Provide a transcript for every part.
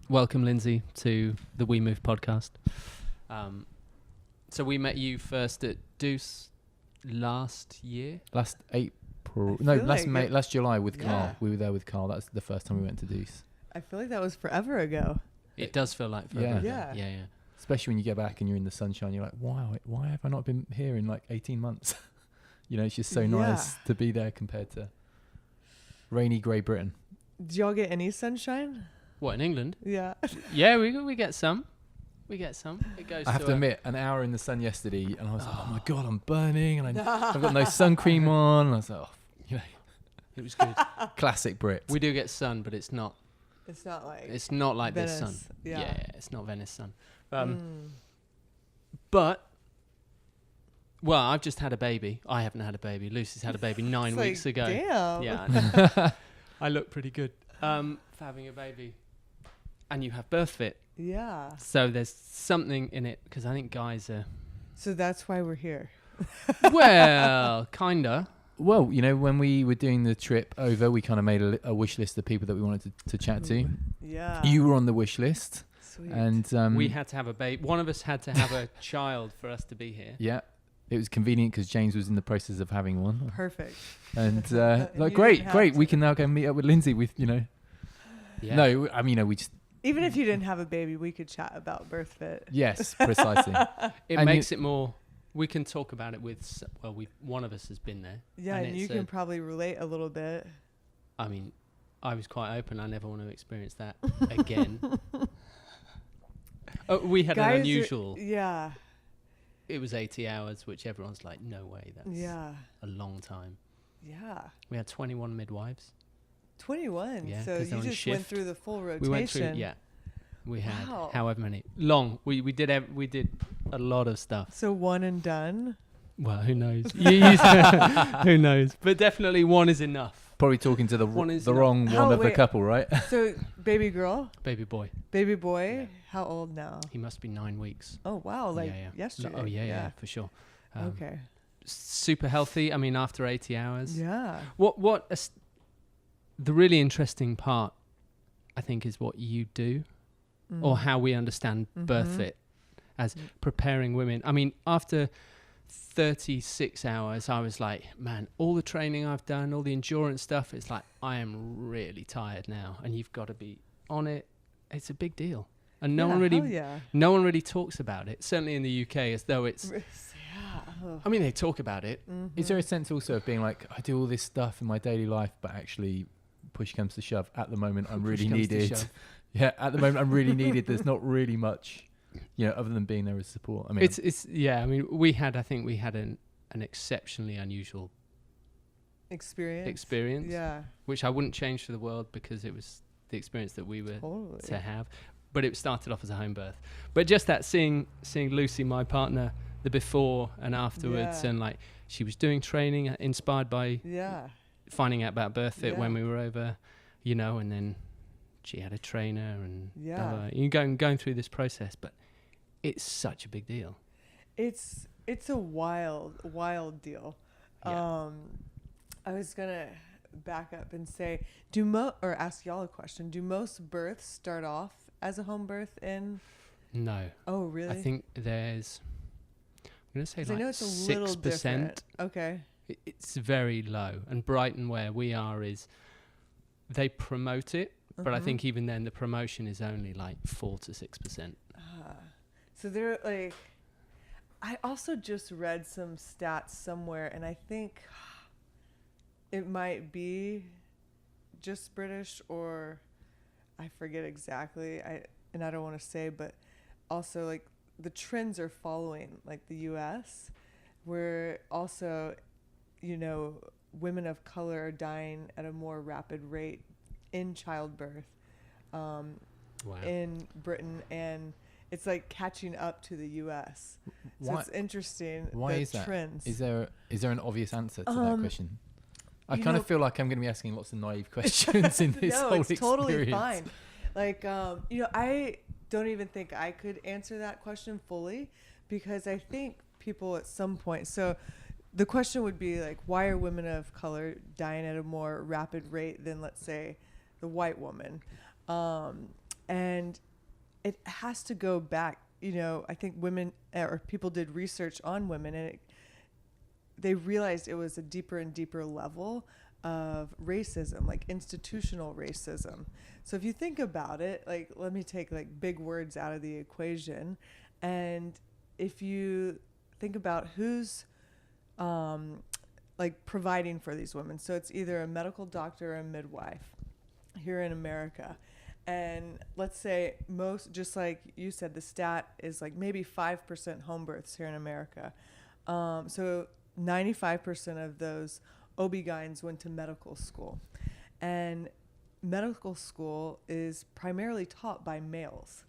Welcome, Lindsey, to the weMove podcast. So we met you first at Deuce last year? Last April. No, last July with Carl. We were there with Carl. That's the first time we went to Deuce. I feel like that was forever ago. It does feel like forever. Yeah. Yeah. Especially when you get back and you're in the sunshine. You're like, wow, why have I not been here in like 18 months? You know, it's just so nice to be there compared to rainy, grey Britain. Did y'all get any sunshine? What, in England? Yeah. Yeah, we get some. We get some. It goes. I have to admit, an hour in the sun yesterday, and I was like, oh my God, I'm burning, and I've got no sun cream on. And I was like, oh, you know. It was good. Classic Brit. We do get sun, but it's not. It's not like. It's not like Venice. this sun. Yeah. It's not Venice sun. But, well, I've just had a baby. I haven't had a baby. Lucy's had a baby 9 weeks ago. Damn. Yeah. I look pretty good for having a baby. And you have birth fit. Yeah. So there's something in it, because I think guys are... So that's why we're here. Well, kinda. Well, you know, when we were doing the trip over, we kind of made a wish list of people that we wanted to chat to. Yeah. You were on the wish list. Sweet. And we had to have a baby. One of us had to have a child for us to be here. Yeah. It was convenient because James was in the process of having one. Perfect. And like, You great. didn't have We to. can now go meet up with Lindsey with, you know. Yeah. No, I mean, we just... Even if you didn't have a baby, we could chat about birth fit. Yes, precisely. It And makes it more... We can talk about it with... Well, one of us has been there. Yeah, and you can probably relate a little bit. I mean, I was quite open. I never want to experience that again. We had an unusual... Yeah. It was 80 hours, which everyone's like, no way, that's a long time. Yeah. We had 21 midwives. 21. Yeah, so 'cause they're you on just shift. went through the full rotation. We went through, we had Wow. however many. Long. We did a lot of stuff. So one and done. Well, who knows? Who knows? But definitely one is enough. Probably talking to the wrong one of the couple, right? So baby girl, Baby boy. baby boy, how old now? He must be 9 weeks. Oh wow, like Yeah. yesterday. Oh yeah, for sure. Okay. Super healthy. I mean, after 80 hours. Yeah. The really interesting part, I think, is what you do, or how we understand birth fit as preparing women. I mean, after 36 hours, I was like, man, all the training I've done, all the endurance stuff, it's like, I am really tired now, and you've got to be on it. It's a big deal. And no one really talks about it, certainly in the UK, as though it's... I mean, they talk about it. Is there a sense also of being like, I do all this stuff in my daily life, but actually, push comes to shove, at the moment I'm really needed. Yeah, at the moment I'm really needed. There's not really much, you know, other than being there as support. I mean, I mean, we had an exceptionally unusual experience. Yeah. Which I wouldn't change for the world, because it was the experience that we were to have. But it started off as a home birth. But just that seeing Lucy, my partner, the before and afterwards, and like she was doing training inspired by finding out about birth fit when we were over, you know, and then she had a trainer and you going through this process, but it's such a big deal. It's a wild deal. Yeah. I was gonna back up and say, or ask y'all a question. Do most births start off as a home birth in? No. Oh, really? I think there's, I'm going to say like I know it's a little 6%. different. Okay. It's very low. And Brighton, where we are, is they promote it, but I think even then the promotion is only like 4 to 6%. So they're like, I also just read some stats somewhere, and I think it might be just British, or I forget exactly. I don't want to say, but also like the trends are following like the US, where also, you know, women of color are dying at a more rapid rate in childbirth in Britain, and it's like catching up to the US. So it's interesting. Why is that? Trends. Is there an obvious answer to that question? I kind of feel like I'm going to be asking lots of naive questions in this whole experience. No, it's totally fine. Like, you know, I don't even think I could answer that question fully, because I think people at some point, so the question would be like, why are women of color dying at a more rapid rate than, let's say, the white woman? And it has to go back. I think women or people did research on women, and they realized it was a deeper and deeper level of racism, like institutional racism. So if you think about it, like, let me take like big words out of the equation. And if you think about who's like providing for these women. So it's either a medical doctor or a midwife here in America. And let's say just like you said, the stat is like maybe 5% home births here in America. So 95% of those OB-GYNs went to medical school. And medical school is primarily taught by males.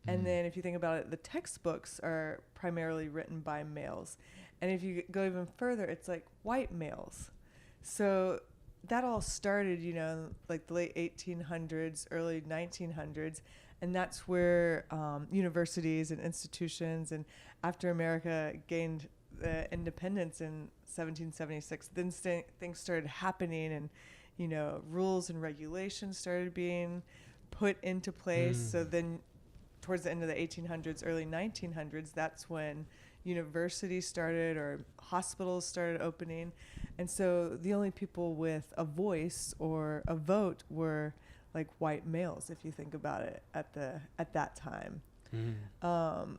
And then if you think about it, the textbooks are primarily written by males. And if you go even further, it's like white males. So that all started, like the late 1800s, early 1900s. And that's where universities and institutions, and after America gained independence in 1776, then things started happening, and, rules and regulations started being put into place. So then towards the end of the 1800s, early 1900s, that's when universities started or hospitals started opening. And so the only people with a voice or a vote were like white males, if you think about it at that time.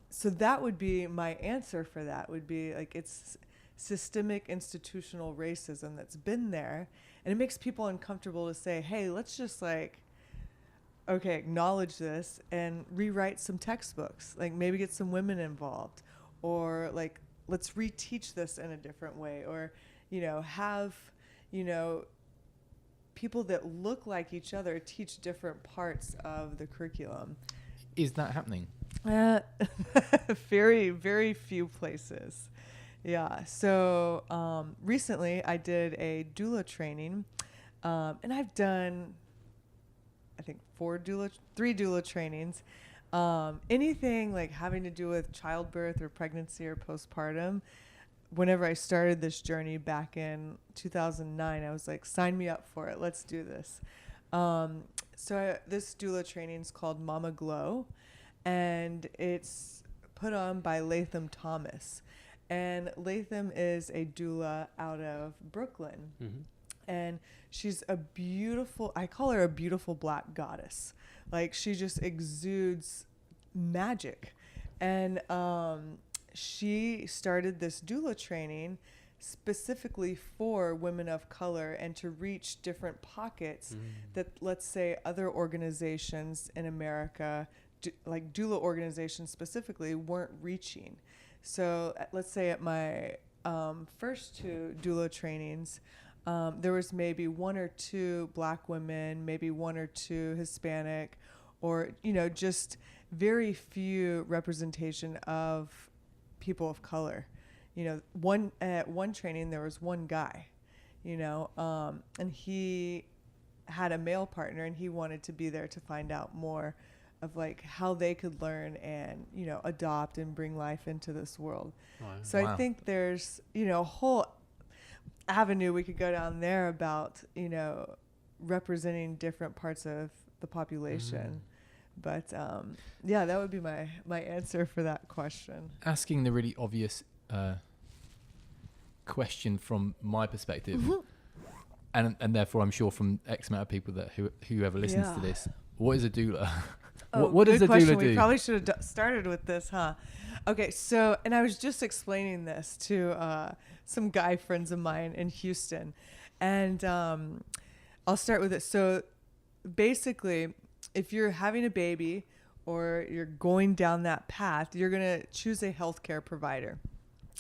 So that would be my answer for that, would be like, it's systemic institutional racism that's been there, and it makes people uncomfortable to say, hey, let's just acknowledge this and rewrite some textbooks, like maybe get some women involved, or like, let's reteach this in a different way, or, have, people that look like each other teach different parts of the curriculum. Is that happening? Very, very few places. Yeah. So recently I did a doula training, and I've done, I think, 3 doula trainings. Anything like having to do with childbirth or pregnancy or postpartum. Whenever I started this journey back in 2009, I was like, sign me up for it. Let's do this. This doula training is called Mama Glow, and it's put on by Latham Thomas. And Latham is a doula out of Brooklyn. And she's I call her a beautiful black goddess. Like, she just exudes magic. And she started this doula training specifically for women of color, and to reach different pockets that, let's say, other organizations in America, like doula organizations specifically, weren't reaching. So let's say at my first 2 doula trainings, there was maybe 1 or 2 black women, maybe 1 or 2 Hispanic, or, just very few representation of people of color. At one training, there was 1 guy, and he had a male partner, and he wanted to be there to find out more of like how they could learn and, adopt and bring life into this world. Wow. So I think there's, a whole avenue we could go down there about, representing different parts of the population. But that would be my answer for that question. Asking the really obvious question from my perspective, and therefore I'm sure from X amount of people that whoever listens to this, what is a doula? What does a doula do? We probably should have started with this, huh? Okay, so, and I was just explaining this to some guy friends of mine in Houston, and I'll start with it. So basically, if you're having a baby or you're going down that path, you're going to choose a healthcare provider.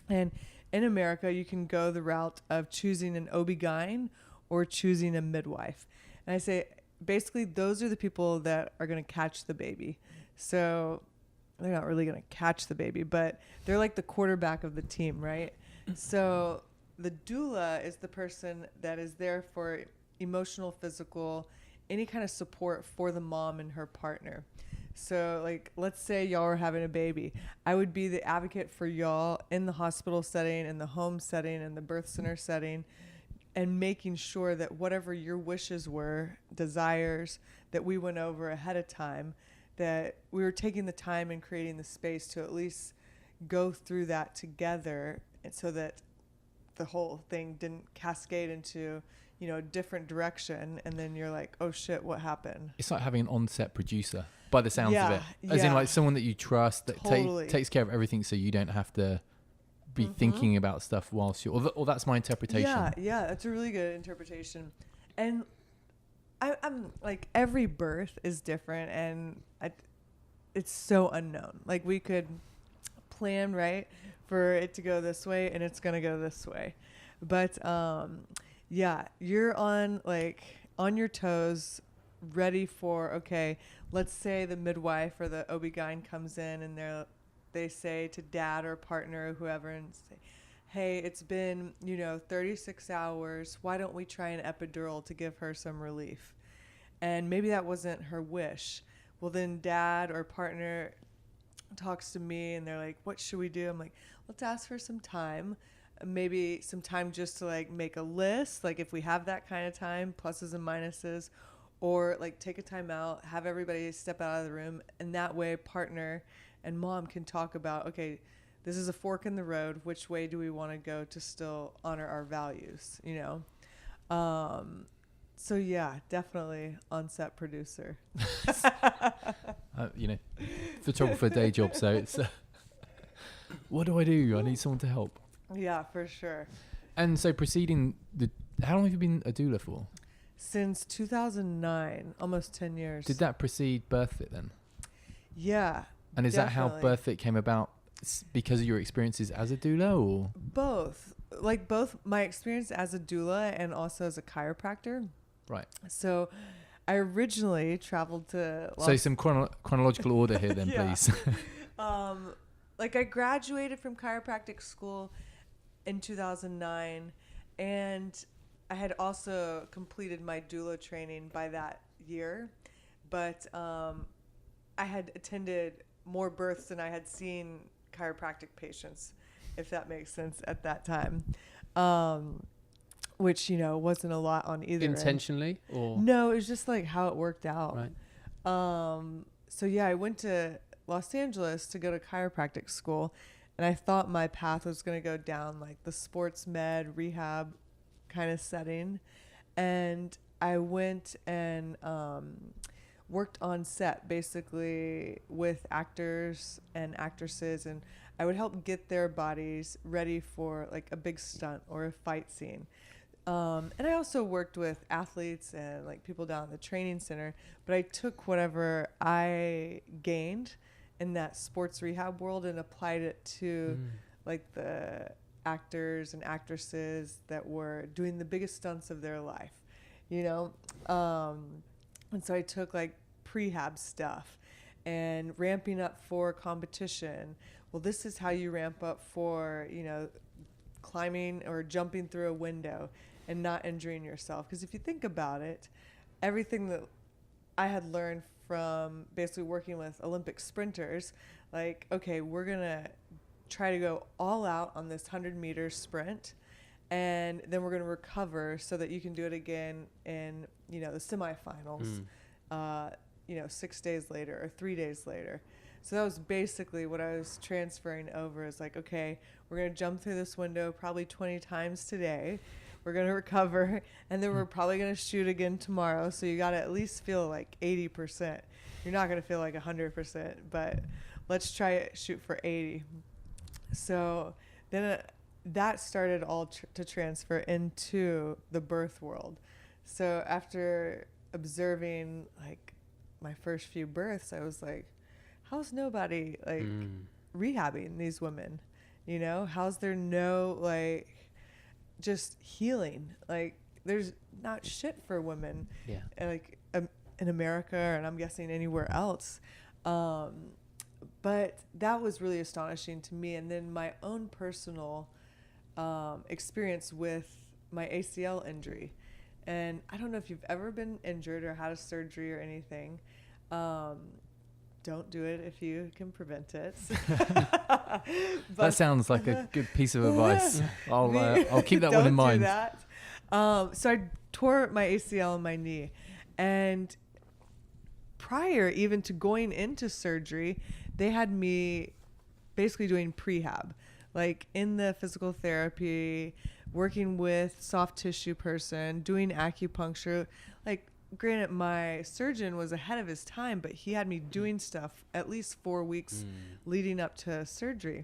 And in America, you can go the route of choosing an OB-GYN or choosing a midwife. And I say, basically, those are the people that are going to catch the baby. So they're not really going to catch the baby, but they're like the quarterback of the team, right? So the doula is the person that is there for emotional, physical, any kind of support for the mom and her partner. So like, let's say y'all are having a baby. I would be the advocate for y'all in the hospital setting, in the home setting, in the birth center setting, and making sure that whatever your wishes were, desires that we went over ahead of time, that we were taking the time and creating the space to at least go through that together, and so that the whole thing didn't cascade into, you know, a different direction. And then you're like, oh shit, what happened? It's like having an on-set producer by the sounds of it. Yeah, As in like someone that you trust that totally. takes care of everything so you don't have to be thinking about stuff whilst you're, or that's my interpretation. Yeah, that's a really good interpretation. And I'm like, every birth is different, and it's so unknown. Like, we could plan, right, for it to go this way, and it's gonna go this way. But yeah, you're on your toes, ready for, okay, let's say the midwife or the OB-GYN comes in, and they say to dad or partner or whoever, and say, hey, it's been, 36 hours. Why don't we try an epidural to give her some relief? And maybe that wasn't her wish. Well, then dad or partner talks to me, and they're like, what should we do? I'm like, let's ask for some time. Maybe some time just to like make a list, like if we have that kind of time, pluses and minuses, or like take a time out, have everybody step out of the room, and that way partner and mom can talk about, okay, this is a fork in the road. Which way do we want to go to still honor our values, So yeah, definitely on-set producer. Photographer day job. So it's, what do? I need someone to help. Yeah, for sure. And so how long have you been a doula for? Since 2009, almost 10 years. Did that precede BirthFit then? Yeah. And is definitely. that how BirthFit came about? Because of your experiences as a doula, or? Both my experience as a doula and also as a chiropractor. Right. So I originally traveled to some chronological order here then, please. I graduated from chiropractic school in 2009, and I had also completed my doula training by that year, but I had attended more births than I had seen chiropractic patients, if that makes sense, at that time, which wasn't a lot on either intentionally end. Or no, it was just like how it worked out. Right. So yeah, I went to Los Angeles to go to chiropractic school, and I thought my path was going to go down like the sports med rehab kind of setting, and I went and worked on set basically with actors and actresses, and I would help get their bodies ready for like a big stunt or a fight scene. And I also worked with athletes and like people down at the training center, but I took whatever I gained in that sports rehab world and applied it to like the actors and actresses that were doing the biggest stunts of their life, and so I took like prehab stuff and ramping up for competition. Well, this is how you ramp up for, climbing or jumping through a window and not injuring yourself. Because if you think about it, everything that I had learned from basically working with Olympic sprinters, like, okay, we're going to try to go all out on this 100-meter sprint, and then we're going to recover so that you can do it again in, the semifinals, 6 days later or 3 days later. So that was basically what I was transferring over. Is like, okay, we're going to jump through this window probably 20 times today. We're going to recover, and then we're probably going to shoot again tomorrow. So you got to at least feel like 80%. You're not going to feel like 100%, but let's try it, shoot for 80. So then that started all to transfer into the birth world. So after observing like my first few births, I was like, how's nobody like rehabbing these women? How's there no like just healing? Like there's not shit for women, like in America, and I'm guessing anywhere else. But that was really astonishing to me. And then my own personal experience with my ACL injury. And I don't know if you've ever been injured or had a surgery or anything. don't do it if you can prevent it. That sounds like a good piece of advice. I'll keep that one in mind. Don't do that. So I tore my ACL in my knee, and prior even to going into surgery, they had me basically doing prehab, like in the physical therapy, working with soft tissue person, doing acupuncture. Like, granted, my surgeon was ahead of his time, but he had me doing stuff at least 4 weeks leading up to surgery.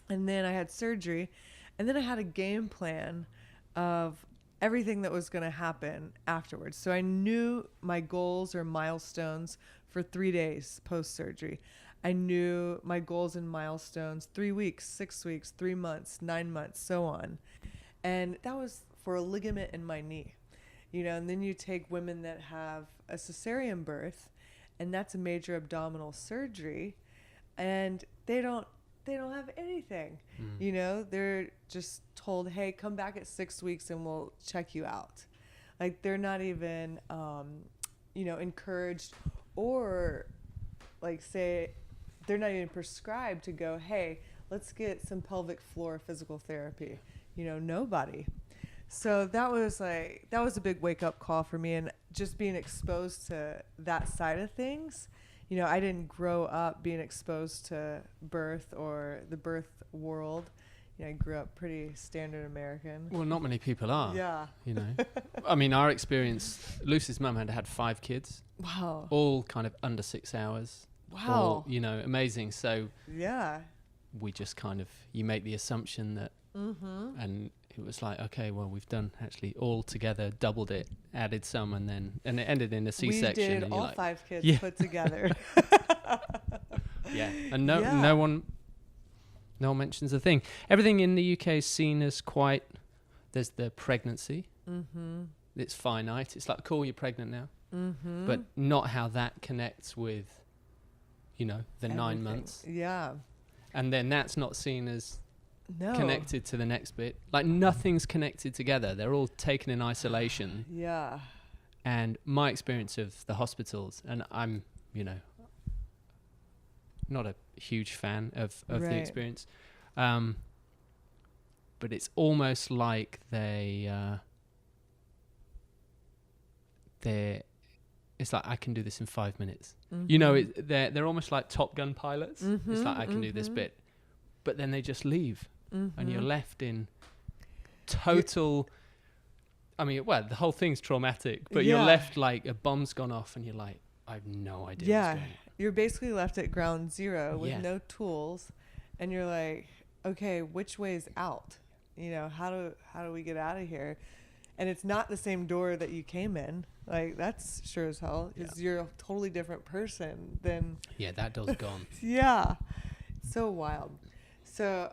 And then I had surgery, and then I had a game plan of everything that was going to happen afterwards. So I knew my goals or milestones for 3 days post-surgery. I knew my goals and milestones 3 weeks, 6 weeks, 3 months, 9 months, so on. And that was for a ligament in my knee. You know, and then you take women that have a cesarean birth, and that's a major abdominal surgery, and they don't have anything. You know, they're just told, hey, come back at 6 weeks and we'll check you out. Like, they're not even, encouraged, or like, say, they're not even prescribed to go, hey, let's get some pelvic floor physical therapy. You know, nobody. So that was a big wake up call for me, and just being exposed to that side of things. You know, I didn't grow up being exposed to birth or the birth world. You know, I grew up pretty standard American. Well, not many people are. Yeah. You know, I mean, our experience, Lucy's mum had 5 kids. Wow. All kind of under 6 hours. Wow. All, you know, amazing. So yeah, we just kind of, you make the assumption that, and it was like, okay, well, we've done actually all together, doubled it, added some, and it ended in a C-section. We did and all like, 5 kids put together. Yeah, and no one mentions a thing. Everything in the UK is seen as quite. There's the pregnancy. It's finite. It's like, cool, you're pregnant now, but not how that connects with, you know, the everything. 9 months. Yeah. And then that's not seen as No. connected to the next bit. Like, nothing's connected together. They're all taken in isolation. Yeah. And my experience of the hospitals, and I'm, you know, not a huge fan of the experience, but it's almost like it's like, I can do this in 5 minutes. You know, they're almost like Top Gun pilots. It's like, I can do this bit, but then they just leave, and you're left in total. I mean, well, the whole thing's traumatic, but you're left like a bomb's gone off, and you're like, I have no idea. Yeah, what's going on. you're basically left at ground zero with no tools, and you're like, okay, which way's out? You know, how do we get out of here? And it's not the same door that you came in. Like, that's sure as hell, because you're a totally different person than. Yeah, that door's gone. Yeah, it's so wild. So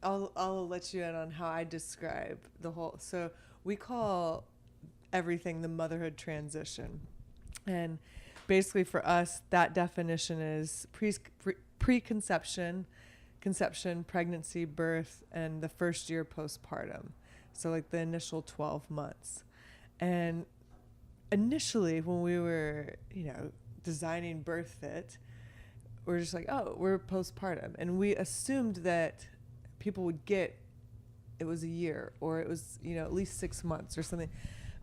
I'll let you in on how I describe the whole. So we call everything the motherhood transition, and basically for us, that definition is preconception, conception, pregnancy, birth, and the first year postpartum. So like the initial 12 months. And initially when we were, you know, designing Birth Fit, we're just like, oh, we're postpartum. And we assumed that people would get, it was a year, or it was, you know, at least 6 months or something.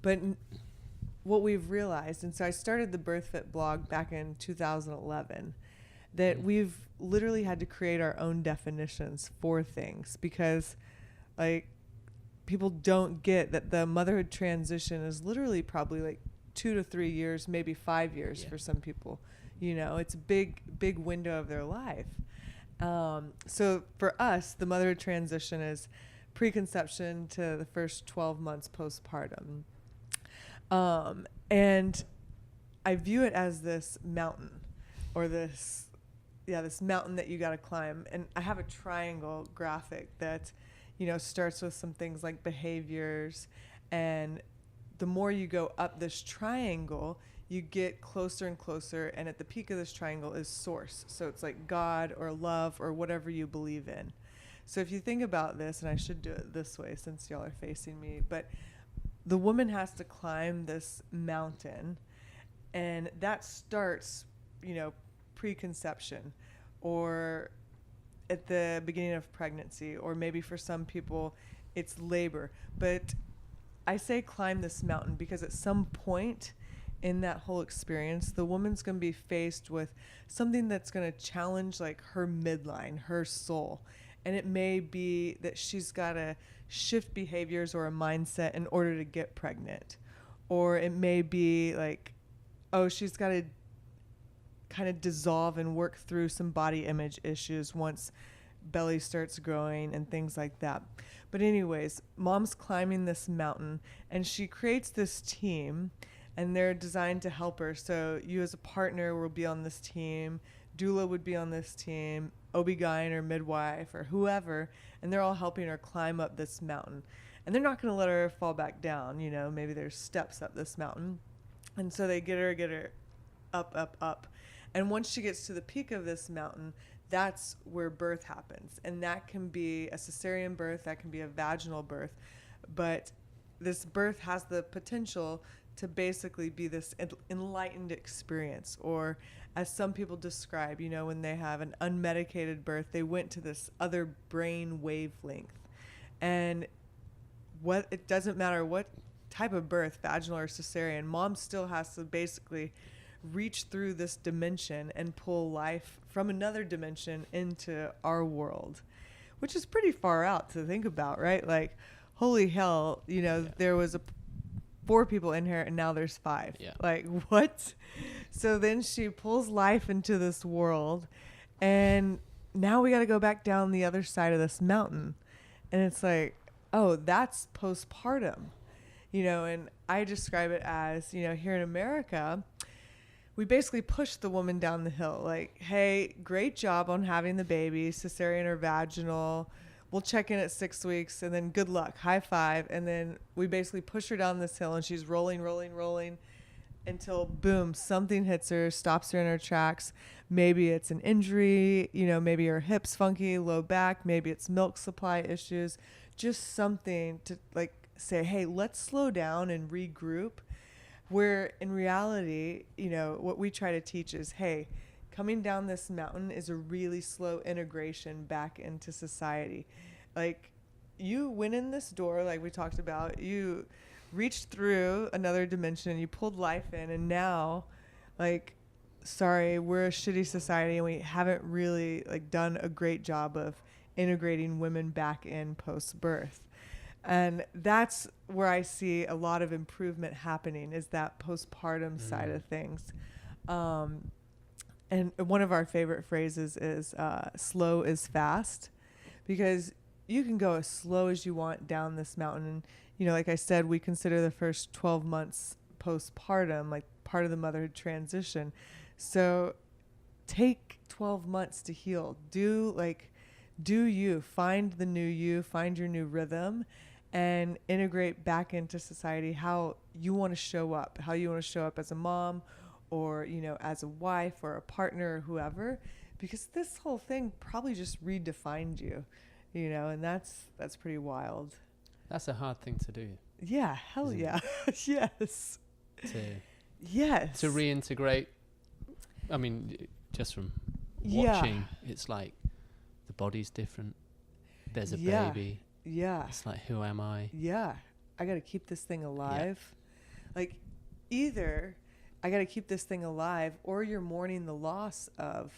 But what we've realized, and so I started the Birth Fit blog back in 2011, that we've literally had to create our own definitions for things, because like, people don't get that the motherhood transition is literally probably like 2 to 3 years, maybe 5 years for some people. You know, it's a big window of their life. So for us, the motherhood transition is preconception to the first 12 months postpartum. And I view it as this mountain, or this mountain that you got to climb. And I have a triangle graphic that, you know, starts with some things like behaviors, and the more you go up this triangle, you get closer and closer, and at the peak of this triangle is source. So it's like God or love or whatever you believe in. So if you think about this, and I should do it this way since y'all are facing me, but the woman has to climb this mountain, and that starts, you know, preconception or at the beginning of pregnancy, or maybe for some people it's labor. But I say climb this mountain because at some point in that whole experience, the woman's going to be faced with something that's going to challenge like her midline, her soul. And it may be that she's got to shift behaviors or a mindset in order to get pregnant. Or it may be like, oh, she's got to kind of dissolve and work through some body image issues once belly starts growing and things like that. But anyways, mom's climbing this mountain and she creates this team and they're designed to help her. So you as a partner will be on this team, doula would be on this team, OB-GYN or midwife or whoever, and they're all helping her climb up this mountain. And they're not going to let her fall back down, you know, maybe there's steps up this mountain. And so they get her up. And once she gets to the peak of this mountain, that's where birth happens. And that can be a cesarean birth, that can be a vaginal birth. But this birth has the potential to basically be this enlightened experience, or as some people describe, you know, when they have an unmedicated birth, they went to this other brain wavelength. And it doesn't matter what type of birth, vaginal or cesarean, mom still has to basically reach through this dimension and pull life from another dimension into our world, which is pretty far out to think about, right? Like, holy hell, you know, there was 4 people in here and now there's 5. Yeah. Like, what? So then she pulls life into this world and now we got to go back down the other side of this mountain. And it's like, oh, that's postpartum, you know, and I describe it as, you know, here in America, we basically push the woman down the hill. Like, hey, great job on having the baby, cesarean or vaginal. We'll check in at 6 weeks and then good luck, high five. And then we basically push her down this hill and she's rolling until boom, something hits her, stops her in her tracks. Maybe it's an injury, you know, maybe her hip's funky, low back, maybe it's milk supply issues, just something to like say, hey, let's slow down and regroup. Where in reality, you know, what we try to teach is, hey, coming down this mountain is a really slow integration back into society. Like, you went in this door, like we talked about, you reached through another dimension, you pulled life in, and now, like, sorry, we're a shitty society and we haven't really like done a great job of integrating women back in post-birth. And that's where I see a lot of improvement happening, is that postpartum side of things. And one of our favorite phrases is slow is fast, because you can go as slow as you want down this mountain. And, you know, like I said, we consider the first 12 months postpartum, like part of the motherhood transition. So take 12 months to heal. Do you find the new you, find your new rhythm, and integrate back into society how you want to show up, as a mom or, you know, as a wife or a partner or whoever, because this whole thing probably just redefined you, you know, and that's pretty wild. That's a hard thing to do. Yeah. Hell yeah. Yes. Yes. To reintegrate. I mean, just from watching, it's like the body's different. There's a baby. Yeah. It's like, who am I? Yeah. I got to keep this thing alive. Yeah. Like, either I got to keep this thing alive, or you're mourning the loss of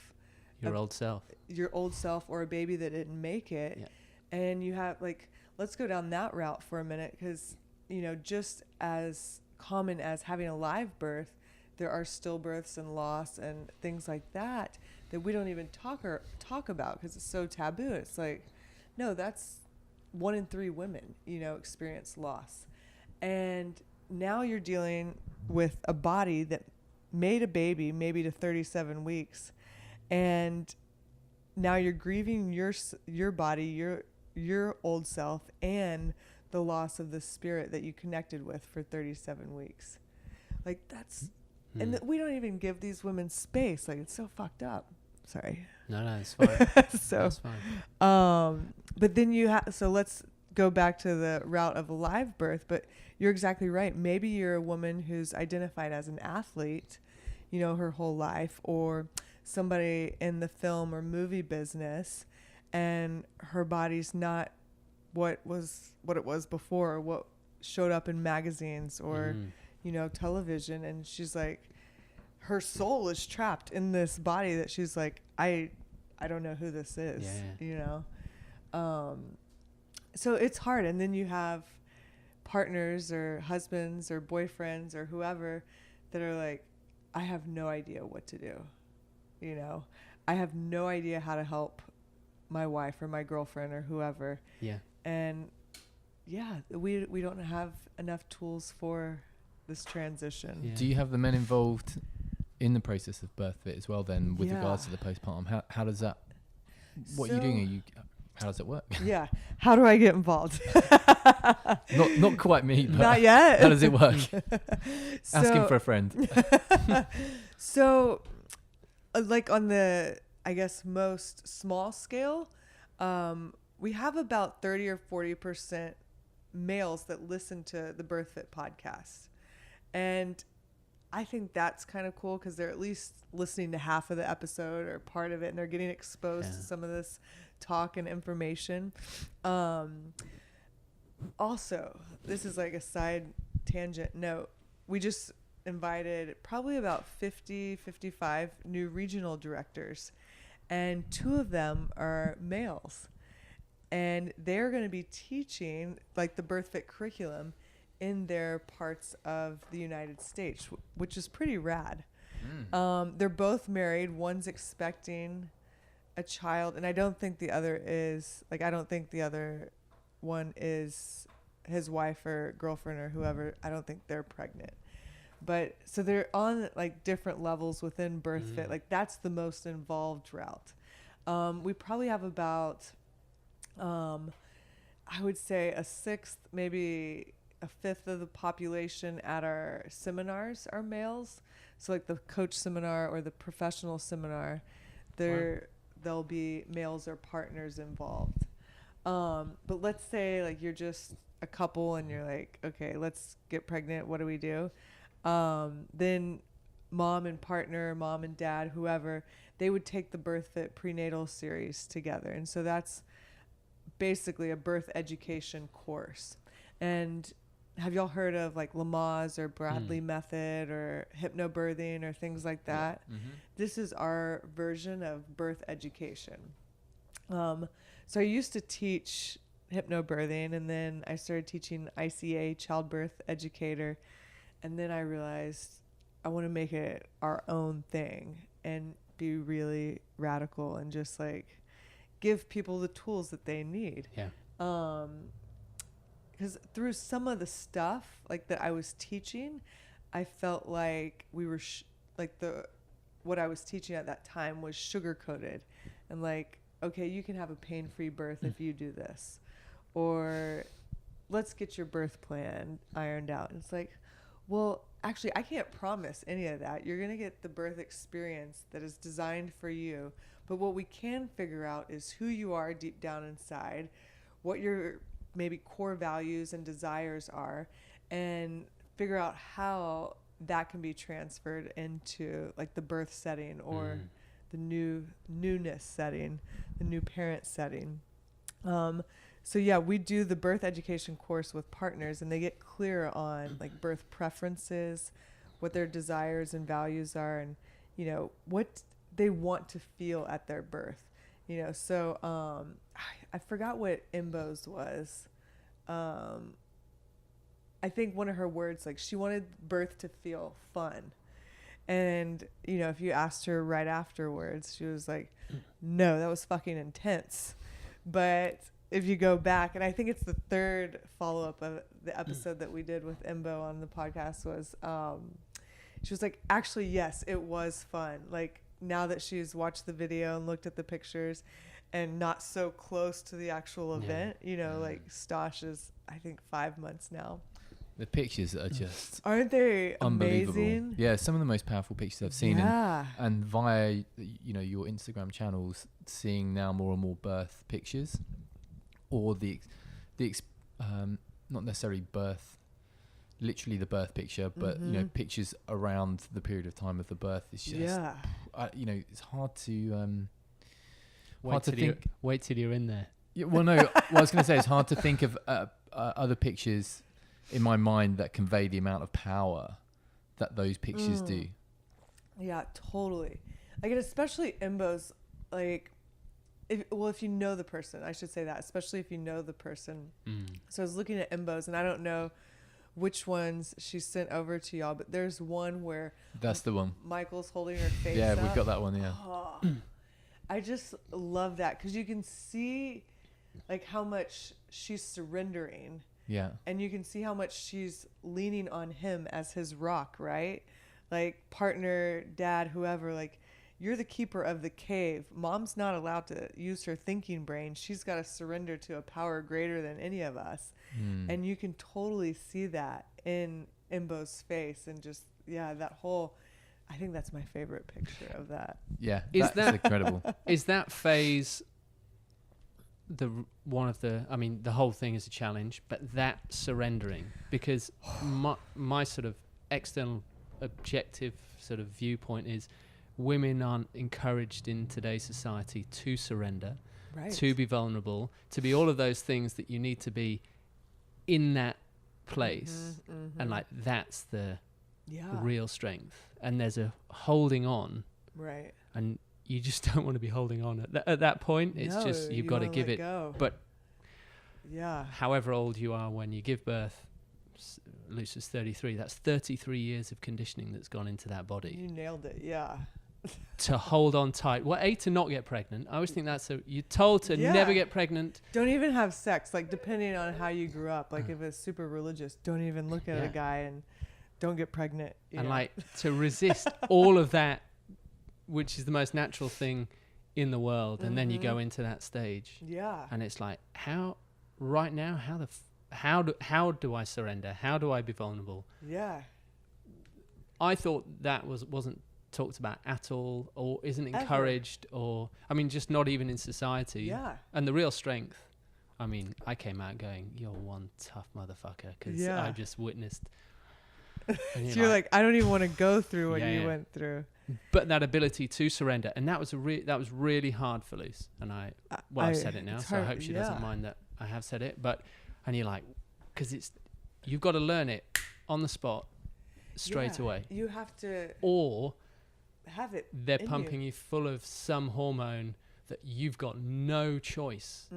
your old self, or a baby that didn't make it. Yeah. And you have, like, let's go down that route for a minute, because, you know, just as common as having a live birth, there are stillbirths and loss and things like that we don't even talk about because it's so taboo. It's like, no, that's 1 in 3 women, you know, experience loss. And now you're dealing with a body that made a baby maybe to 37 weeks. And now you're grieving your body, your old self, and the loss of the spirit that you connected with for 37 weeks. Like, that's, and we don't even give these women space. Like, it's so fucked up. Sorry. No, it's fine. So, that's fine. But then so let's go back to the route of a live birth. But you're exactly right. Maybe you're a woman who's identified as an athlete, you know, her whole life, or somebody in the film or movie business, and her body's not what it was before, or what showed up in magazines or television, and she's like, her soul is trapped in this body that she's like, I don't know who this is. So it's hard. And then you have partners or husbands or boyfriends or whoever that are like, I have no idea what to do. I have no idea how to help my wife or my girlfriend or whoever. Yeah. And we don't have enough tools for this transition. Yeah. Do you have the men involved in the process of birth fit as well then, with regards to the postpartum? How does that, what are you doing? How does it work? Yeah. How do I get involved? not quite me, but not yet. How does it work? Asking for a friend. So like on the, I guess, most small scale, we have about 30 or 40% males that listen to the Birth Fit podcast. And I think that's kind of cool because they're at least listening to half of the episode or part of it, and they're getting exposed to some of this talk and information. Also, this is like a side tangent note. We just invited probably about 55 new regional directors, and 2 of them are males. And they're going to be teaching like the Birth Fit curriculum in their parts of the United States, which is pretty rad. They're both married. One's expecting a child, and I don't think the other one is his wife or girlfriend or whoever. I don't think they're pregnant. But so they're on like different levels within Birth Fit. Like that's the most involved route. We probably have about, I would say a sixth, maybe a fifth of the population at our seminars are males. So like the coach seminar or the professional seminar, there'll be males or partners involved. But let's say like you're just a couple and you're like, okay, let's get pregnant. What do we do? Then mom and partner, mom and dad, whoever, they would take the Birth Fit prenatal series together. And so that's basically a birth education course. And have y'all heard of like Lamaze or Bradley method or hypnobirthing or things like that? Yeah. Mm-hmm. This is our version of birth education. So I used to teach hypnobirthing, and then I started teaching ICA, childbirth educator. And then I realized I want to make it our own thing and be really radical and just like give people the tools that they need. Yeah. Because through some of the stuff like that I was teaching, I felt like we were what I was teaching at that time was sugar coated, and like, okay, you can have a pain-free birth if you do this, or let's get your birth plan ironed out. And it's like, well, actually, I can't promise any of that. You're going to get the birth experience that is designed for you. But what we can figure out is who you are deep down inside, what your maybe core values and desires are, and figure out how that can be transferred into like the birth setting or the newness setting, the new parent setting. So yeah, we do the birth education course with partners, and they get clear on like birth preferences, what their desires and values are, and what they want to feel at their birth. So I forgot what Imbo's was. I think one of her words, like she wanted birth to feel fun. And, if you asked her right afterwards, she was like, no, that was fucking intense. But if you go back, and I think it's the third follow-up of the episode that we did with Imbo on the podcast was, she was like, actually, yes, it was fun. Like now that she's watched the video and looked at the pictures and not so close to the actual event, like Stosh is, I think, 5 months now. The pictures are just aren't they unbelievable? Amazing? Yeah, some of the most powerful pictures I've seen. Yeah. And via your Instagram channels, seeing now more and more birth pictures, or the not necessarily birth literally the birth picture, but you know, pictures around the period of time of the birth. It's just, you know, it's hard to wait till you're in there. Yeah, well, no, what I was going to say, it's hard to think of other pictures in my mind that convey the amount of power that those pictures do. Yeah, totally. Like, and especially Imbos, like, if you know the person, I should say that, especially if you know the person. So I was looking at Imbos, and I don't know which ones she sent over to y'all, but there's one where that's the one. Michael's holding her face Yeah, up. we've got that one, yeah. Oh, I just love that because you can see like how much she's surrendering. Yeah. And you can see how much she's leaning on him as his rock, right? Like partner, dad, whoever, like you're the keeper of the cave. Mom's not allowed to use her thinking brain. She's got to surrender to a power greater than any of us. And you can totally see that in Imbo's face and just, yeah, that whole, I think that's my favorite picture of that. Yeah. That's incredible. Is that phase the whole thing is a challenge, but that surrendering, because my sort of external objective sort of viewpoint is women aren't encouraged in today's society to surrender, to be vulnerable, to be all of those things that you need to be in that place. And like that's the real strength, and there's a holding on, right? And you just don't want to be holding on at that point. It's just you've got to give it go. But however old you are when you give birth, Lucy's 33, that's 33 years of conditioning that's gone into that body. You nailed it. Yeah. To hold on tight. Well, to not get pregnant. I always think you're told to never get pregnant. Don't even have sex. Like, depending on how you grew up. Like, if it's super religious, don't even look at a guy and don't get pregnant. And like, to resist all of that, which is the most natural thing in the world. And then you go into that stage. Yeah. And it's like, how do I surrender? How do I be vulnerable? Yeah. I thought that wasn't talked about at all, or isn't encouraged, or just not even in society. Yeah. And the real strength, I came out going, you're one tough motherfucker, because I just witnessed. So you're like, I don't even want to go through what you went through. But that ability to surrender, and that was really hard for Luce. And I've said it now, so hard, I hope she doesn't mind that I have said it. And you're like, because you've got to learn it on the spot straight away. You have to, or have it. They're pumping you full of some hormone that you've got no choice.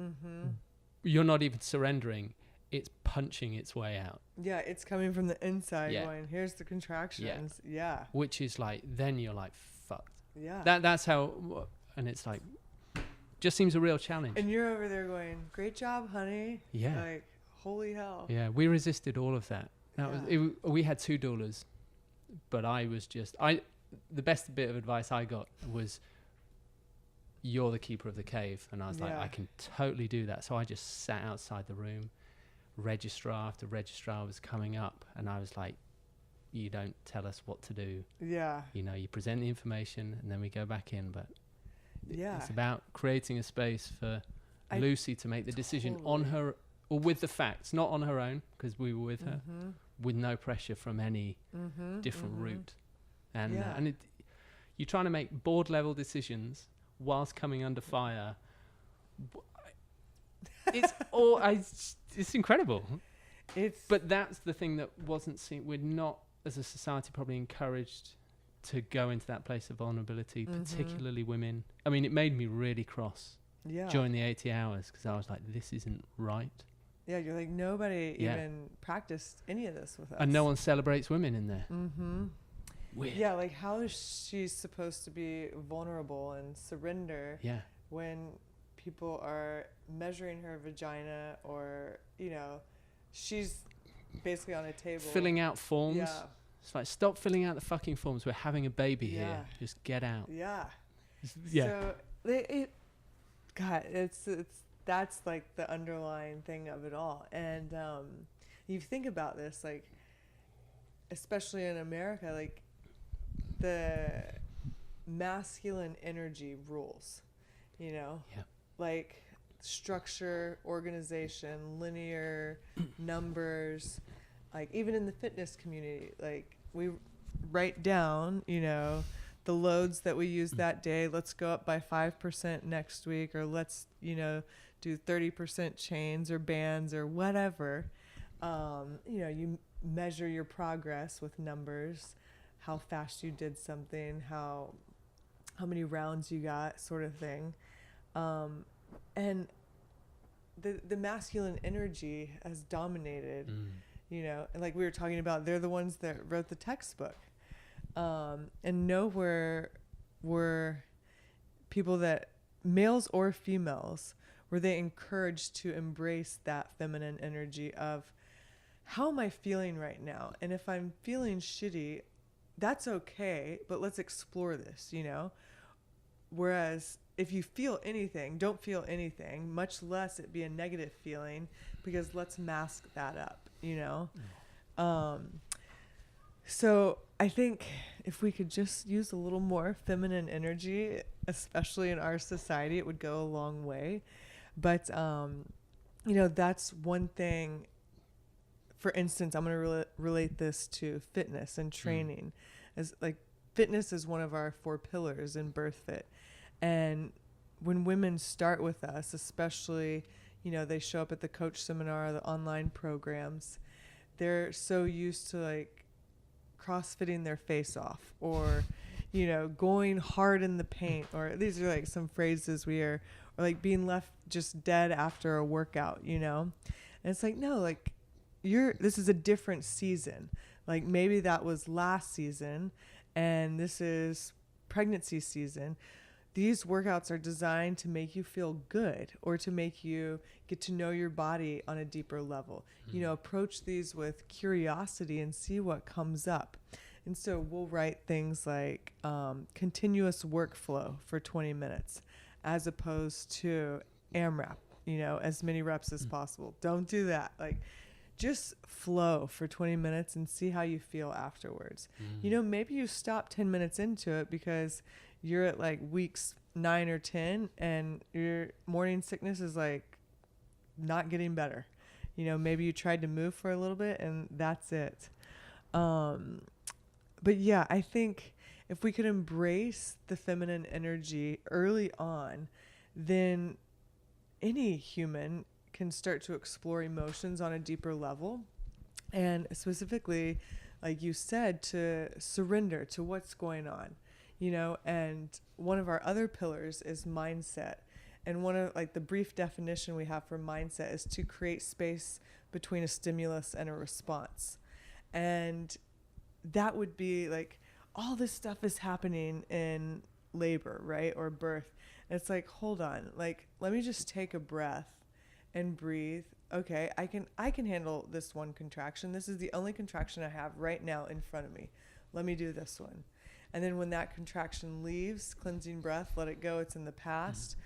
You're not even surrendering. It's punching its way out. Yeah, it's coming from the inside going, here's the contractions. Yeah. Which is like, then you're like, fucked. Yeah. That's how, and it's like, just seems a real challenge. And you're over there going, great job, honey. Yeah. Like, holy hell. Yeah, we resisted all of that. We had 2 doulas, but the best bit of advice I got was, you're the keeper of the cave. And I was like, I can totally do that. So I just sat outside the room. Registrar after registrar was coming up, and I was like, you don't tell us what to do. Yeah. You present the information and then we go back in, but it's about creating a space for Lucy to make the decision on her, or with the facts, not on her own, because we were with her, with no pressure from any different route. And you're trying to make board level decisions whilst coming under fire. It's incredible. But that's the thing that wasn't seen. We're not, as a society, probably encouraged to go into that place of vulnerability, particularly women. It made me really cross during the 80 hours, because I was like, this isn't right. Yeah, you're like, nobody even practiced any of this with us. And no one celebrates women in there. Weird. Yeah, like, how is she supposed to be vulnerable and surrender when people are measuring her vagina, or, she's basically on a table. Filling out forms. Yeah. It's like, stop filling out the fucking forms. We're having a baby here. Just get out. Yeah. Yeah. So, that's like the underlying thing of it all. And you think about this, like, especially in America, like, the masculine energy rules, like structure, organization, linear numbers, like even in the fitness community, like we write down, the loads that we use that day. Let's go up by 5% next week, or let's, do 30% chains or bands or whatever. You measure your progress with numbers, how fast you did something, how many rounds you got, sort of thing. And the masculine energy has dominated, and like we were talking about, they're the ones that wrote the textbook. And nowhere were people that, males or females, were they encouraged to embrace that feminine energy of, how am I feeling right now? And if I'm feeling shitty, that's okay, but let's explore this, Whereas if you feel anything, don't feel anything, much less it be a negative feeling, because let's mask that up, So I think if we could just use a little more feminine energy, especially in our society, it would go a long way. But, that's one thing. For instance, I'm going to relate this to fitness and training. As like fitness is one of our 4 pillars in BirthFit. And when women start with us, especially, they show up at the coach seminar, the online programs, they're so used to like CrossFitting their face off, or, going hard in the paint, or these are like some phrases or like being left just dead after a workout, And it's like, no, like this is a different season. Like maybe that was last season and this is pregnancy season. These workouts are designed to make you feel good, or to make you get to know your body on a deeper level. Approach these with curiosity and see what comes up. And so we'll write things like continuous workflow for 20 minutes as opposed to AMRAP, as many reps as possible. Don't do that. Like, just flow for 20 minutes and see how you feel afterwards. Maybe you stop 10 minutes into it because you're at like weeks 9 or 10 and your morning sickness is like not getting better. Maybe you tried to move for a little bit and that's it. But yeah, I think if we could embrace the feminine energy early on, then any human can start to explore emotions on a deeper level. And specifically, like you said, to surrender to what's going on, and one of our other pillars is mindset. And one of like the brief definition we have for mindset is to create space between a stimulus and a response. And that would be like, all this stuff is happening in labor, right? Or birth. And it's like, hold on, like, let me just take a breath and breathe. Okay, I can handle this one contraction. This is the only contraction I have right now in front of me. Let me do this one. And then when that contraction leaves, cleansing breath, let it go. It's in the past.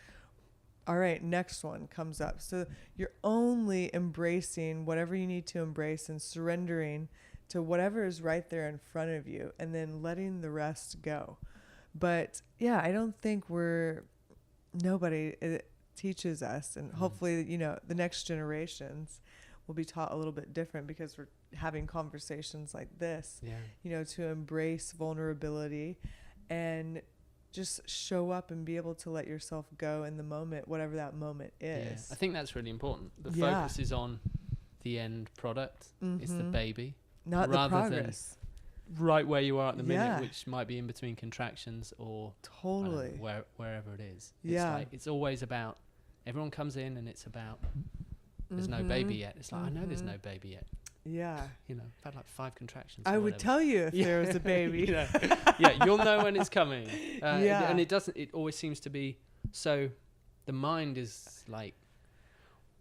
All right, next one comes up. So you're only embracing whatever you need to embrace and surrendering to whatever is right there in front of you, and then letting the rest go. But yeah, I don't think nobody teaches us, and hopefully, the next generations will be taught a little bit different, because we're having conversations like this, to embrace vulnerability and just show up and be able to let yourself go in the moment, whatever that moment is. Yeah. I think that's really important. The focus is on the end product. It's the baby. Not the progress. Right where you are at the minute, which might be in between contractions or totally wherever it is. It's like, it's always about, everyone comes in and it's about, there's no baby yet. It's like, I know there's no baby yet. Yeah. I've had like 5 contractions. I would tell you if there was a baby. Yeah, you'll know when it's coming. And it always seems to be, so the mind is like,